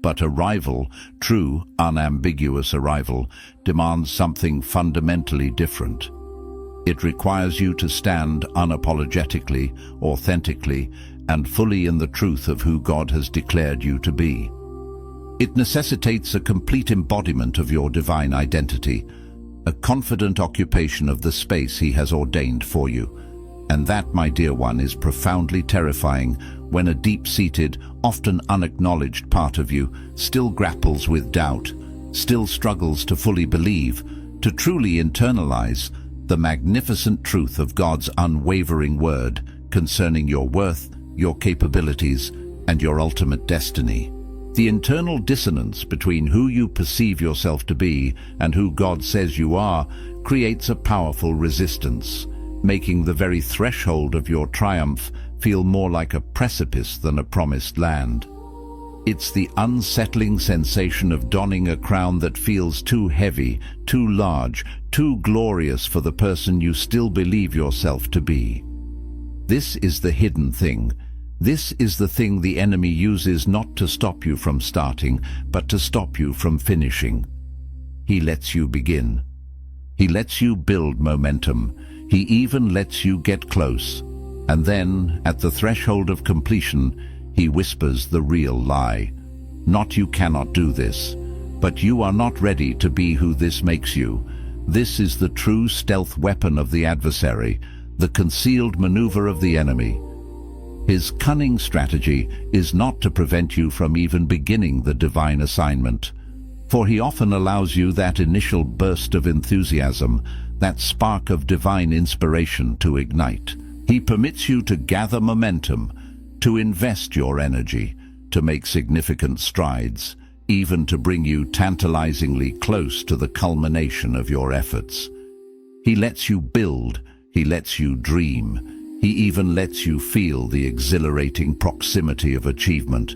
But arrival, true, unambiguous arrival, demands something fundamentally different. It requires you to stand unapologetically, authentically, and fully in the truth of who God has declared you to be. It necessitates a complete embodiment of your divine identity, a confident occupation of the space He has ordained for you. And that, my dear one, is profoundly terrifying when a deep-seated, often unacknowledged part of you still grapples with doubt, still struggles to fully believe, to truly internalize the magnificent truth of God's unwavering word concerning your worth, your capabilities, and your ultimate destiny. The internal dissonance between who you perceive yourself to be and who God says you are creates a powerful resistance, making the very threshold of your triumph feel more like a precipice than a promised land. It's the unsettling sensation of donning a crown that feels too heavy, too large, too glorious for the person you still believe yourself to be. This is the hidden thing. This is the thing the enemy uses not to stop you from starting, but to stop you from finishing. He lets you begin. He lets you build momentum. He even lets you get close. And then, at the threshold of completion, He whispers the real lie. Not you cannot do this, but you are not ready to be who this makes you. This is the true stealth weapon of the adversary, the concealed maneuver of the enemy. His cunning strategy is not to prevent you from even beginning the divine assignment, for he often allows you that initial burst of enthusiasm, that spark of divine inspiration to ignite. He permits you to gather momentum, to invest your energy, to make significant strides, even to bring you tantalizingly close to the culmination of your efforts. He lets you build, He lets you dream, He even lets you feel the exhilarating proximity of achievement.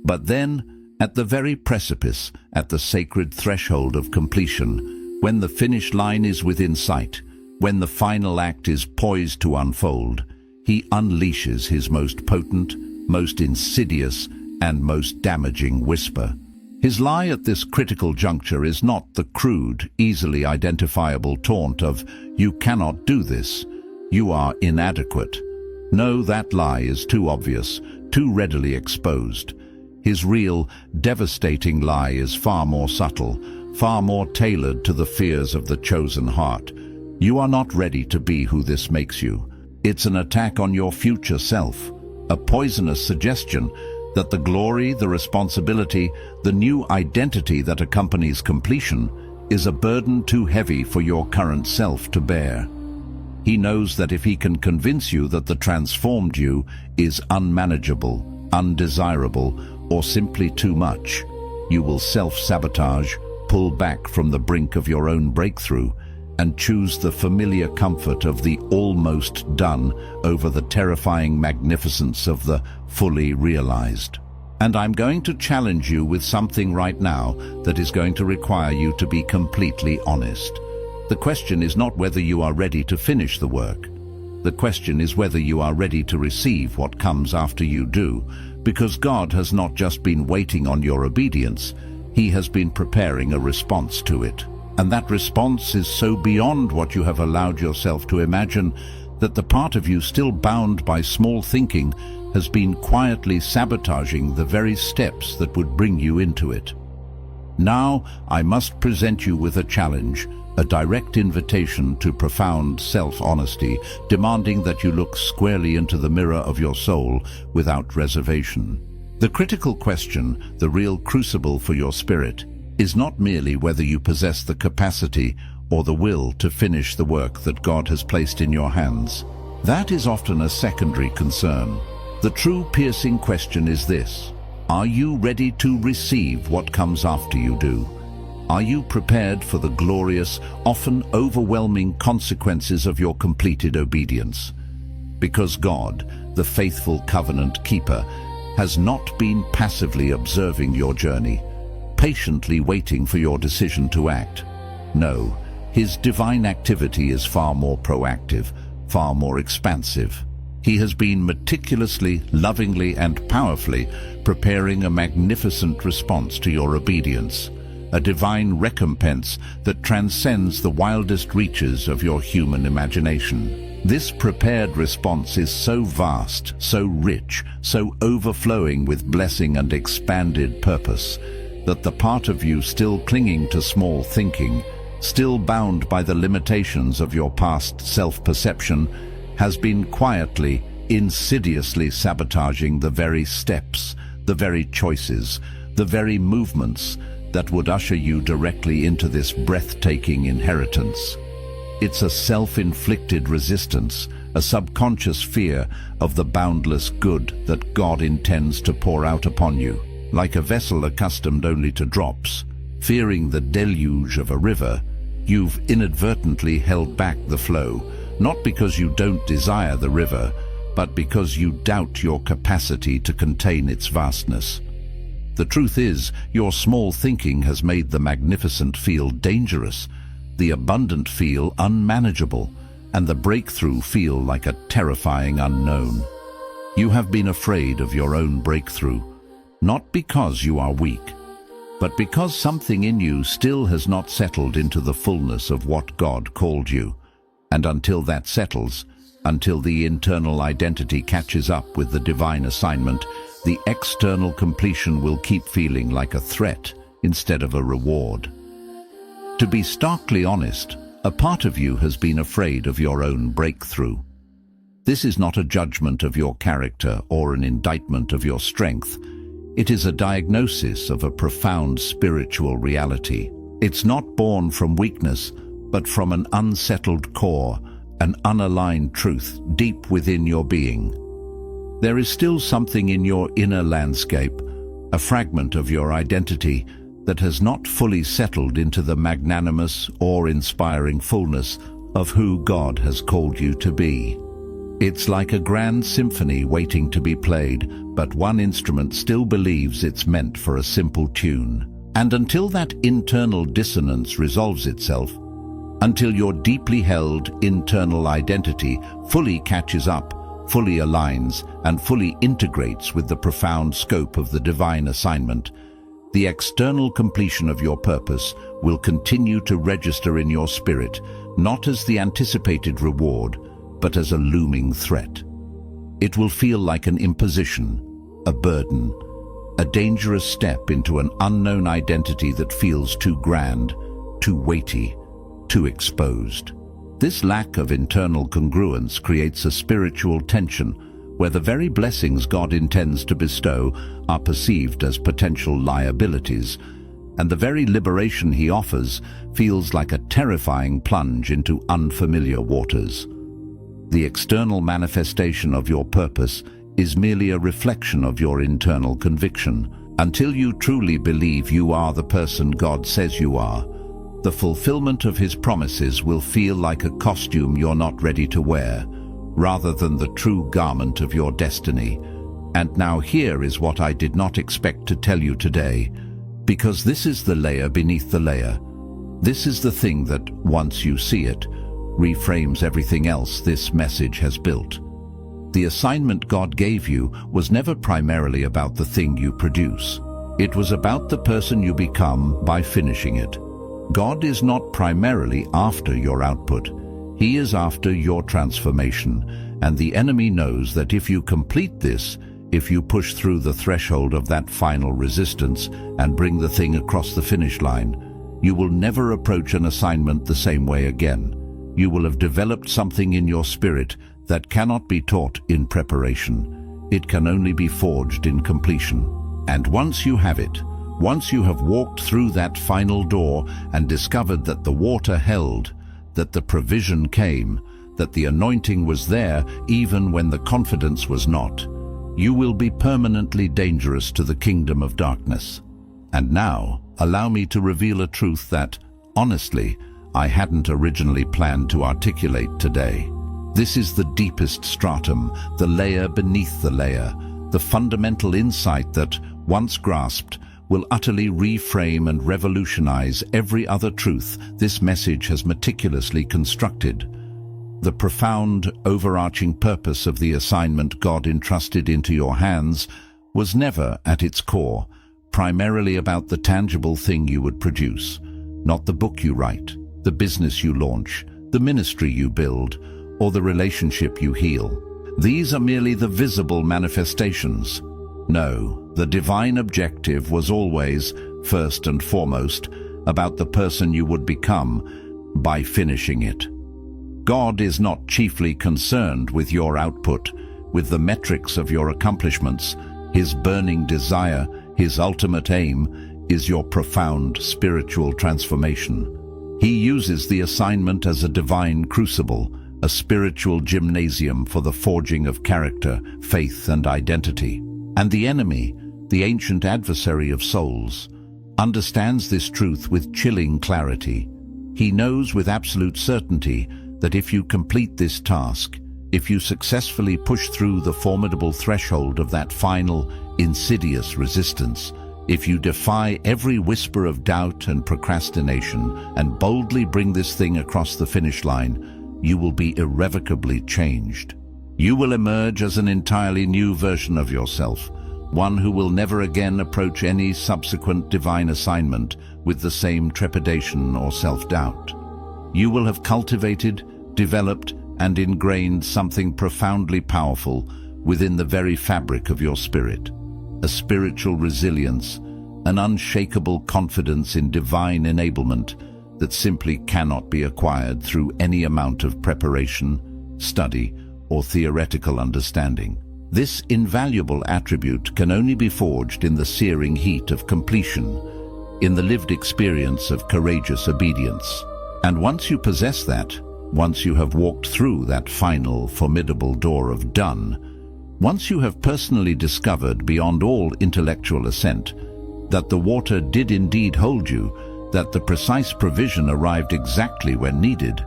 But then, at the very precipice, at the sacred threshold of completion, when the finish line is within sight, when the final act is poised to unfold, he unleashes his most potent, most insidious, and most damaging whisper. His lie at this critical juncture is not the crude, easily identifiable taunt of, "You cannot do this. You are inadequate." No, that lie is too obvious, too readily exposed. His real, devastating lie is far more subtle, far more tailored to the fears of the chosen heart. You are not ready to be who this makes you. It's an attack on your future self, a poisonous suggestion that the glory, the responsibility, the new identity that accompanies completion is a burden too heavy for your current self to bear. He knows that if he can convince you that the transformed you is unmanageable, undesirable, or simply too much, you will self-sabotage, pull back from the brink of your own breakthrough, and choose the familiar comfort of the almost done over the terrifying magnificence of the fully realized. And I'm going to challenge you with something right now that is going to require you to be completely honest. The question is not whether you are ready to finish the work. The question is whether you are ready to receive what comes after you do, because God has not just been waiting on your obedience, He has been preparing a response to it. And that response is so beyond what you have allowed yourself to imagine that the part of you still bound by small thinking has been quietly sabotaging the very steps that would bring you into it. Now I must present you with a challenge, a direct invitation to profound self-honesty, demanding that you look squarely into the mirror of your soul without reservation. The critical question, the real crucible for your spirit, is not merely whether you possess the capacity or the will to finish the work that God has placed in your hands. That is often a secondary concern. The true piercing question is this: are you ready to receive what comes after you do? Are you prepared for the glorious, often overwhelming consequences of your completed obedience? Because God, the faithful covenant keeper, has not been passively observing your journey, patiently waiting for your decision to act. No, His divine activity is far more proactive, far more expansive. He has been meticulously, lovingly, and powerfully preparing a magnificent response to your obedience, a divine recompense that transcends the wildest reaches of your human imagination. This prepared response is so vast, so rich, so overflowing with blessing and expanded purpose, that the part of you still clinging to small thinking, still bound by the limitations of your past self-perception, has been quietly, insidiously sabotaging the very steps, the very choices, the very movements that would usher you directly into this breathtaking inheritance. It's a self-inflicted resistance, a subconscious fear of the boundless good that God intends to pour out upon you. Like a vessel accustomed only to drops, fearing the deluge of a river, you've inadvertently held back the flow, not because you don't desire the river, but because you doubt your capacity to contain its vastness. The truth is, your small thinking has made the magnificent feel dangerous, the abundant feel unmanageable, and the breakthrough feel like a terrifying unknown. You have been afraid of your own breakthrough, not because you are weak, but because something in you still has not settled into the fullness of what God called you. And until that settles, until the internal identity catches up with the divine assignment, the external completion will keep feeling like a threat instead of a reward. To be starkly honest, a part of you has been afraid of your own breakthrough. This is not a judgment of your character or an indictment of your strength. It is a diagnosis of a profound spiritual reality. It's not born from weakness, but from an unsettled core, an unaligned truth deep within your being. There is still something in your inner landscape, a fragment of your identity that has not fully settled into the magnanimous or inspiring fullness of who God has called you to be. It's like a grand symphony waiting to be played, but one instrument still believes it's meant for a simple tune. And until that internal dissonance resolves itself, until your deeply held internal identity fully catches up, fully aligns, and fully integrates with the profound scope of the divine assignment, the external completion of your purpose will continue to register in your spirit, not as the anticipated reward, but as a looming threat. It will feel like an imposition, a burden, a dangerous step into an unknown identity that feels too grand, too weighty, too exposed. This lack of internal congruence creates a spiritual tension where the very blessings God intends to bestow are perceived as potential liabilities, and the very liberation He offers feels like a terrifying plunge into unfamiliar waters. The external manifestation of your purpose is merely a reflection of your internal conviction. Until you truly believe you are the person God says you are, the fulfillment of His promises will feel like a costume you're not ready to wear, rather than the true garment of your destiny. And now here is what I did not expect to tell you today, because this is the layer beneath the layer. This is the thing that, once you see it, reframes everything else this message has built. The assignment God gave you was never primarily about the thing you produce. It was about the person you become by finishing it. God is not primarily after your output. He is after your transformation, and the enemy knows that if you complete this, if you push through the threshold of that final resistance and bring the thing across the finish line, you will never approach an assignment the same way again. You will have developed something in your spirit that cannot be taught in preparation. It can only be forged in completion. And once you have it, once you have walked through that final door and discovered that the water held, that the provision came, that the anointing was there even when the confidence was not, you will be permanently dangerous to the kingdom of darkness. And now, allow me to reveal a truth that, honestly, I hadn't originally planned to articulate today. This is the deepest stratum, the layer beneath the layer, the fundamental insight that, once grasped, will utterly reframe and revolutionize every other truth this message has meticulously constructed. The profound, overarching purpose of the assignment God entrusted into your hands was never, at its core, primarily about the tangible thing you would produce, not the book you write, the business you launch, the ministry you build, or the relationship you heal. These are merely the visible manifestations. No, the divine objective was always, first and foremost, about the person you would become by finishing it. God is not chiefly concerned with your output, with the metrics of your accomplishments. His burning desire, His ultimate aim, is your profound spiritual transformation. He uses the assignment as a divine crucible, a spiritual gymnasium for the forging of character, faith, and identity. And the enemy, the ancient adversary of souls, understands this truth with chilling clarity. He knows with absolute certainty that if you complete this task, if you successfully push through the formidable threshold of that final, insidious resistance, if you defy every whisper of doubt and procrastination and boldly bring this thing across the finish line, you will be irrevocably changed. You will emerge as an entirely new version of yourself, one who will never again approach any subsequent divine assignment with the same trepidation or self-doubt. You will have cultivated, developed, and ingrained something profoundly powerful within the very fabric of your spirit, a spiritual resilience, an unshakable confidence in divine enablement that simply cannot be acquired through any amount of preparation, study, or theoretical understanding. This invaluable attribute can only be forged in the searing heat of completion, in the lived experience of courageous obedience. And once you possess that, once you have walked through that final, formidable door of done, once you have personally discovered beyond all intellectual assent that the water did indeed hold you, that the precise provision arrived exactly when needed,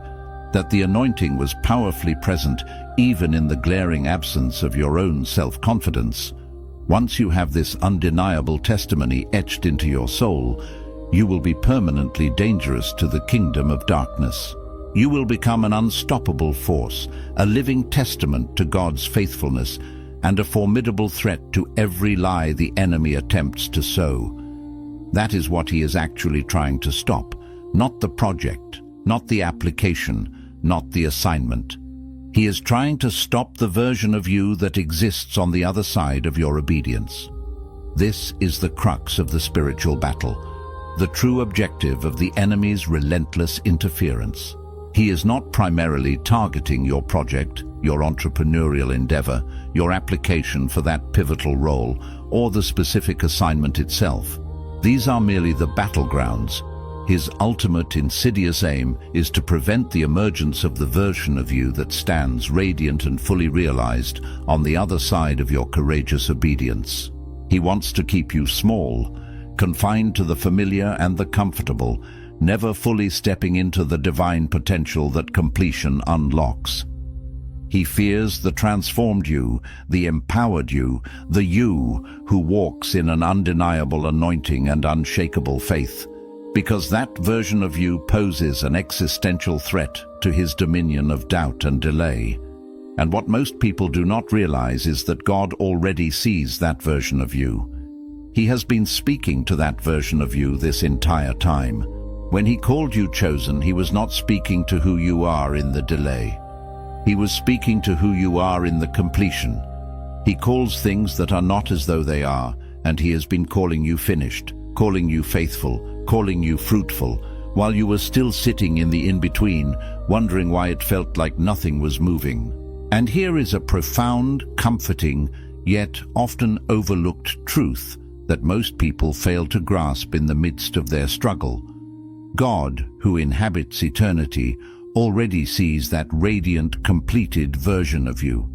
that the anointing was powerfully present even in the glaring absence of your own self-confidence. Once you have this undeniable testimony etched into your soul, you will be permanently dangerous to the kingdom of darkness. You will become an unstoppable force, a living testament to God's faithfulness, and a formidable threat to every lie the enemy attempts to sow. That is what he is actually trying to stop, not the project, not the application, not the assignment. He is trying to stop the version of you that exists on the other side of your obedience. This is the crux of the spiritual battle, the true objective of the enemy's relentless interference. He is not primarily targeting your project, your entrepreneurial endeavor, your application for that pivotal role, or the specific assignment itself. These are merely the battlegrounds. His ultimate insidious aim is to prevent the emergence of the version of you that stands radiant and fully realized on the other side of your courageous obedience. He wants to keep you small, confined to the familiar and the comfortable, never fully stepping into the divine potential that completion unlocks. He fears the transformed you, the empowered you, the you who walks in an undeniable anointing and unshakable faith, because that version of you poses an existential threat to his dominion of doubt and delay. And what most people do not realize is that God already sees that version of you. He has been speaking to that version of you this entire time. When he called you chosen, he was not speaking to who you are in the delay. He was speaking to who you are in the completion. He calls things that are not as though they are, and he has been calling you finished, calling you faithful, calling you fruitful, while you were still sitting in the in-between, wondering why it felt like nothing was moving. And here is a profound, comforting, yet often overlooked truth that most people fail to grasp in the midst of their struggle. God, who inhabits eternity, already sees that radiant, completed version of you.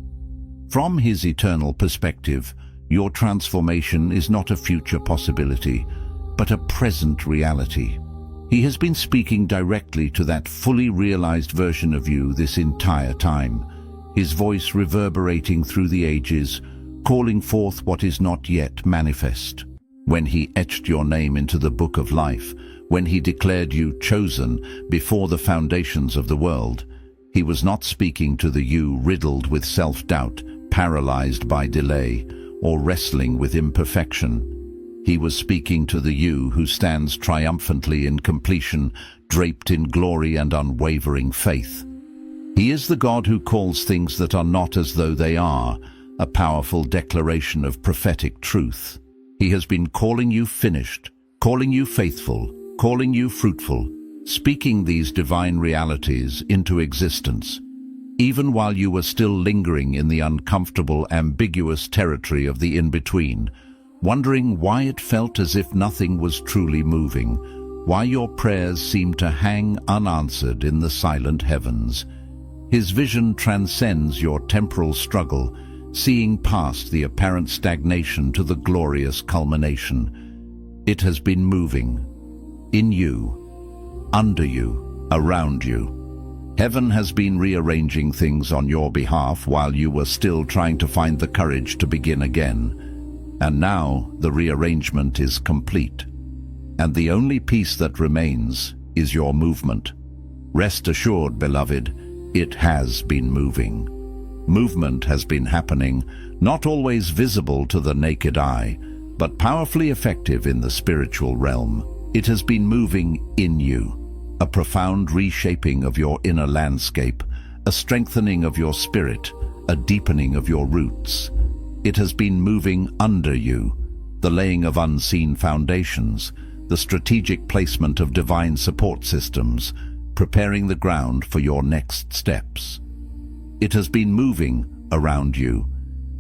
From his eternal perspective, your transformation is not a future possibility, but a present reality. He has been speaking directly to that fully realized version of you this entire time, his voice reverberating through the ages, calling forth what is not yet manifest. When he etched your name into the book of life, when he declared you chosen before the foundations of the world, he was not speaking to the you riddled with self-doubt, paralyzed by delay, or wrestling with imperfection. He was speaking to the you who stands triumphantly in completion, draped in glory and unwavering faith. He is the God who calls things that are not as though they are, a powerful declaration of prophetic truth. He has been calling you finished, calling you faithful, calling you fruitful, speaking these divine realities into existence, even while you were still lingering in the uncomfortable, ambiguous territory of the in-between, wondering why it felt as if nothing was truly moving, why your prayers seemed to hang unanswered in the silent heavens. His vision transcends your temporal struggle, seeing past the apparent stagnation to the glorious culmination. It has been moving. In you, under you, around you. Heaven has been rearranging things on your behalf while you were still trying to find the courage to begin again. And now the rearrangement is complete. And the only piece that remains is your movement. Rest assured, beloved, it has been moving. Movement has been happening, not always visible to the naked eye, but powerfully effective in the spiritual realm. It has been moving in you, a profound reshaping of your inner landscape, a strengthening of your spirit, a deepening of your roots. It has been moving under you, the laying of unseen foundations, the strategic placement of divine support systems, preparing the ground for your next steps. It has been moving around you,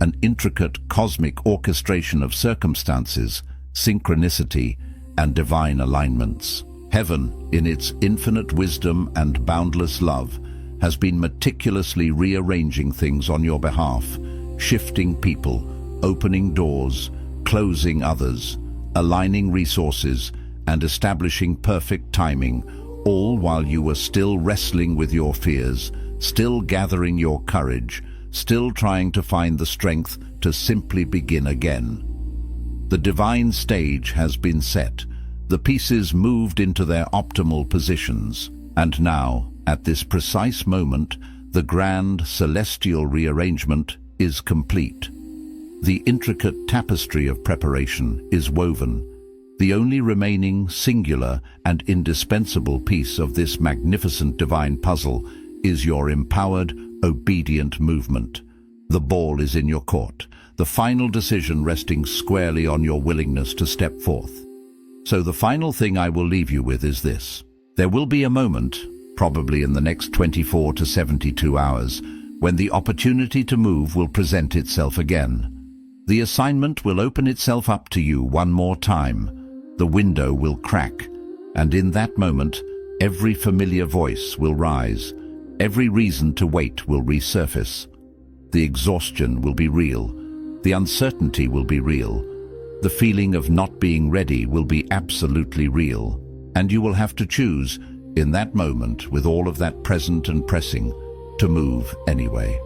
an intricate cosmic orchestration of circumstances, synchronicity, and divine alignments. Heaven, in its infinite wisdom and boundless love, has been meticulously rearranging things on your behalf, shifting people, opening doors, closing others, aligning resources, and establishing perfect timing, all while you were still wrestling with your fears, still gathering your courage, still trying to find the strength to simply begin again. The divine stage has been set, the pieces moved into their optimal positions, and now, at this precise moment, the grand celestial rearrangement is complete. The intricate tapestry of preparation is woven. The only remaining singular and indispensable piece of this magnificent divine puzzle is your empowered, obedient movement. The ball is in your court, the final decision resting squarely on your willingness to step forth. So the final thing I will leave you with is this. There will be a moment, probably in the next 24 to 72 hours, when the opportunity to move will present itself again. The assignment will open itself up to you one more time. The window will crack, and in that moment, every familiar voice will rise. Every reason to wait will resurface. The exhaustion will be real. The uncertainty will be real. The feeling of not being ready will be absolutely real. And you will have to choose, in that moment, with all of that present and pressing, to move anyway.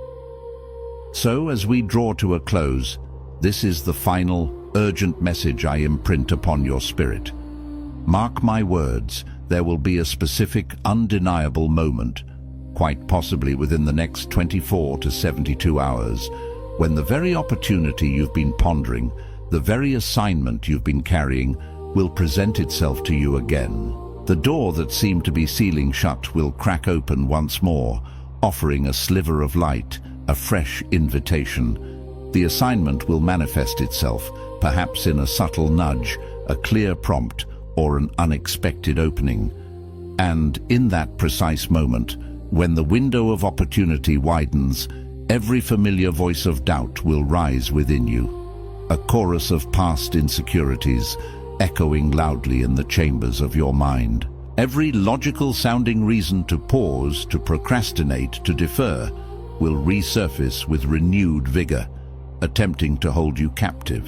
So, as we draw to a close, this is the final, urgent message I imprint upon your spirit. Mark my words, there will be a specific, undeniable moment, quite possibly within the next 24 to 72 hours, when the very opportunity you've been pondering, the very assignment you've been carrying, will present itself to you again. The door that seemed to be sealing shut will crack open once more, offering a sliver of light, a fresh invitation. The assignment will manifest itself, perhaps in a subtle nudge, a clear prompt, or an unexpected opening. And in that precise moment, when the window of opportunity widens, every familiar voice of doubt will rise within you. A chorus of past insecurities, echoing loudly in the chambers of your mind. Every logical-sounding reason to pause, to procrastinate, to defer, will resurface with renewed vigor, attempting to hold you captive.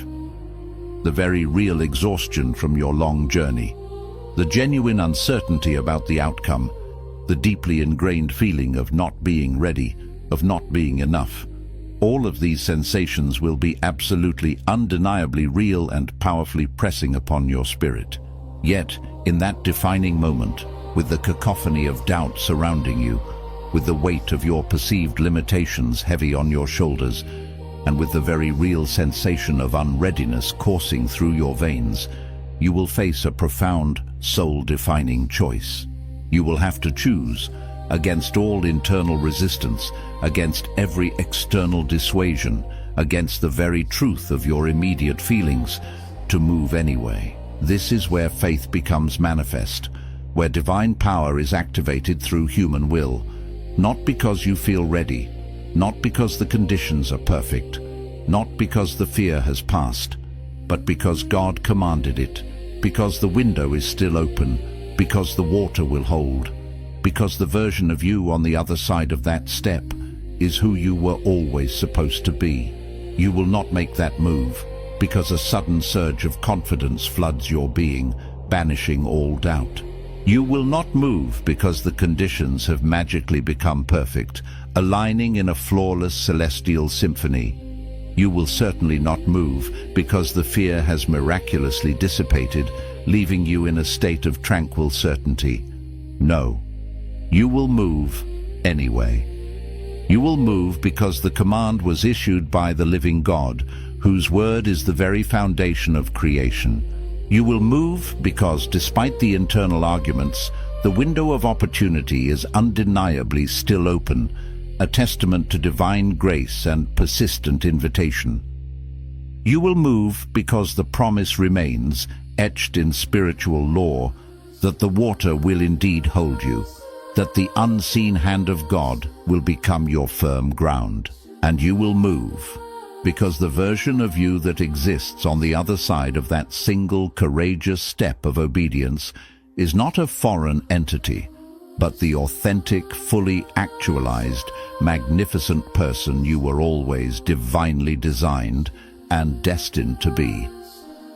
The very real exhaustion from your long journey, the genuine uncertainty about the outcome, the deeply ingrained feeling of not being ready, of not being enough. All of these sensations will be absolutely undeniably real and powerfully pressing upon your spirit. Yet, in that defining moment, with the cacophony of doubt surrounding you, with the weight of your perceived limitations heavy on your shoulders, and with the very real sensation of unreadiness coursing through your veins, you will face a profound, soul-defining choice. You will have to choose, against all internal resistance, against every external dissuasion, against the very truth of your immediate feelings, to move anyway. This is where faith becomes manifest, where divine power is activated through human will, not because you feel ready, not because the conditions are perfect, not because the fear has passed, but because God commanded it, because the window is still open, because the water will hold, because the version of you on the other side of that step is who you were always supposed to be. You will not make that move, because a sudden surge of confidence floods your being, banishing all doubt. You will not move because the conditions have magically become perfect, aligning in a flawless celestial symphony. You will certainly not move because the fear has miraculously dissipated, leaving you in a state of tranquil certainty. No. You will move anyway. You will move because the command was issued by the living God, whose word is the very foundation of creation. You will move because, despite the internal arguments, the window of opportunity is undeniably still open, a testament to divine grace and persistent invitation. You will move because the promise remains, etched in spiritual lore, that the water will indeed hold you, that the unseen hand of God will become your firm ground. And you will move, because the version of you that exists on the other side of that single courageous step of obedience is not a foreign entity, but the authentic, fully actualized, magnificent person you were always divinely designed and destined to be.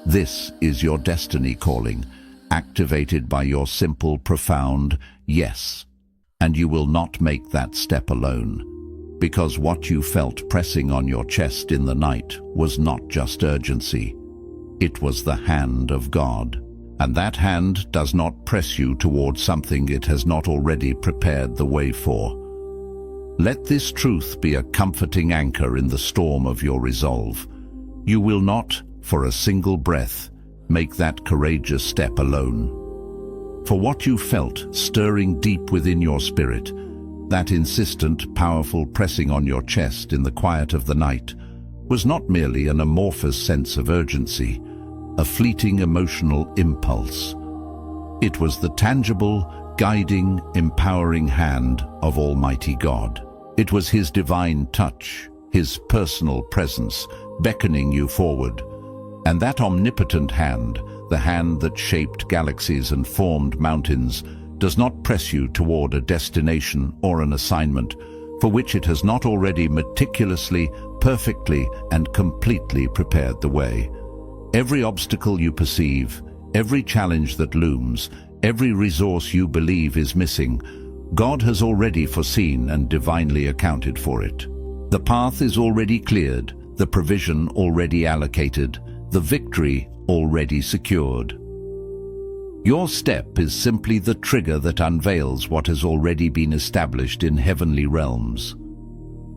This is your destiny calling, activated by your simple, profound yes. And you will not make that step alone, because what you felt pressing on your chest in the night was not just urgency. It was the hand of God. And that hand does not press you toward something it has not already prepared the way for. Let this truth be a comforting anchor in the storm of your resolve. You will not, for a single breath, make that courageous step alone. For what you felt stirring deep within your spirit, that insistent, powerful pressing on your chest in the quiet of the night, was not merely an amorphous sense of urgency, a fleeting emotional impulse. It was the tangible, guiding, empowering hand of Almighty God. It was His divine touch, His personal presence, beckoning you forward. And that omnipotent hand, the hand that shaped galaxies and formed mountains, does not press you toward a destination or an assignment for which it has not already meticulously, perfectly, and completely prepared the way. Every obstacle you perceive, every challenge that looms, every resource you believe is missing, God has already foreseen and divinely accounted for it. The path is already cleared, the provision already allocated, the victory already secured. Your step is simply the trigger that unveils what has already been established in heavenly realms.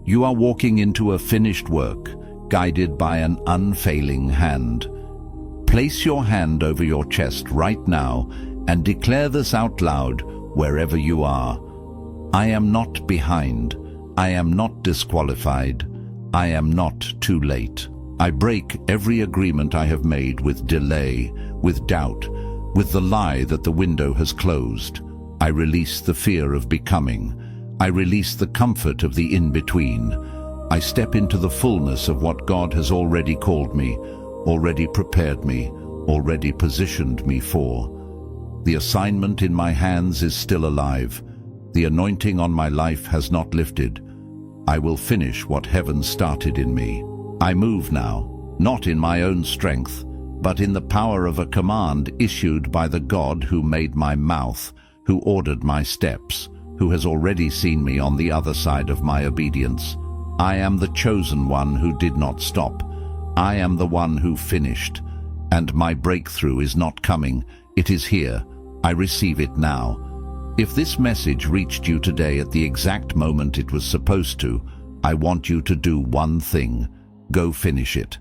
You are walking into a finished work, guided by an unfailing hand. Place your hand over your chest right now and declare this out loud wherever you are. I am not behind. I am not disqualified. I am not too late. I break every agreement I have made with delay, with doubt, with the lie that the window has closed. I release the fear of becoming. I release the comfort of the in-between. I step into the fullness of what God has already called me, already prepared me, already positioned me for. The assignment in my hands is still alive. The anointing on my life has not lifted. I will finish what heaven started in me. I move now, not in my own strength, but in the power of a command issued by the God who made my mouth, who ordered my steps, who has already seen me on the other side of my obedience. I am the chosen one who did not stop. I am the one who finished. And my breakthrough is not coming. It is here. I receive it now. If this message reached you today at the exact moment it was supposed to, I want you to do one thing. Go finish it.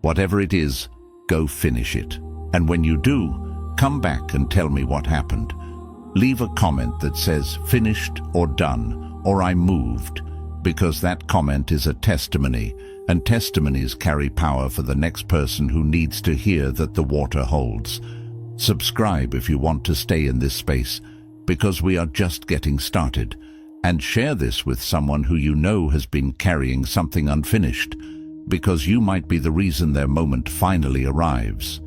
Whatever it is, go finish it. And when you do, come back and tell me what happened. Leave a comment that says finished or done or I moved, because that comment is a testimony, and testimonies carry power for the next person who needs to hear that the water holds. Subscribe if you want to stay in this space, because we are just getting started, and share this with someone who you know has been carrying something unfinished, because you might be the reason their moment finally arrives.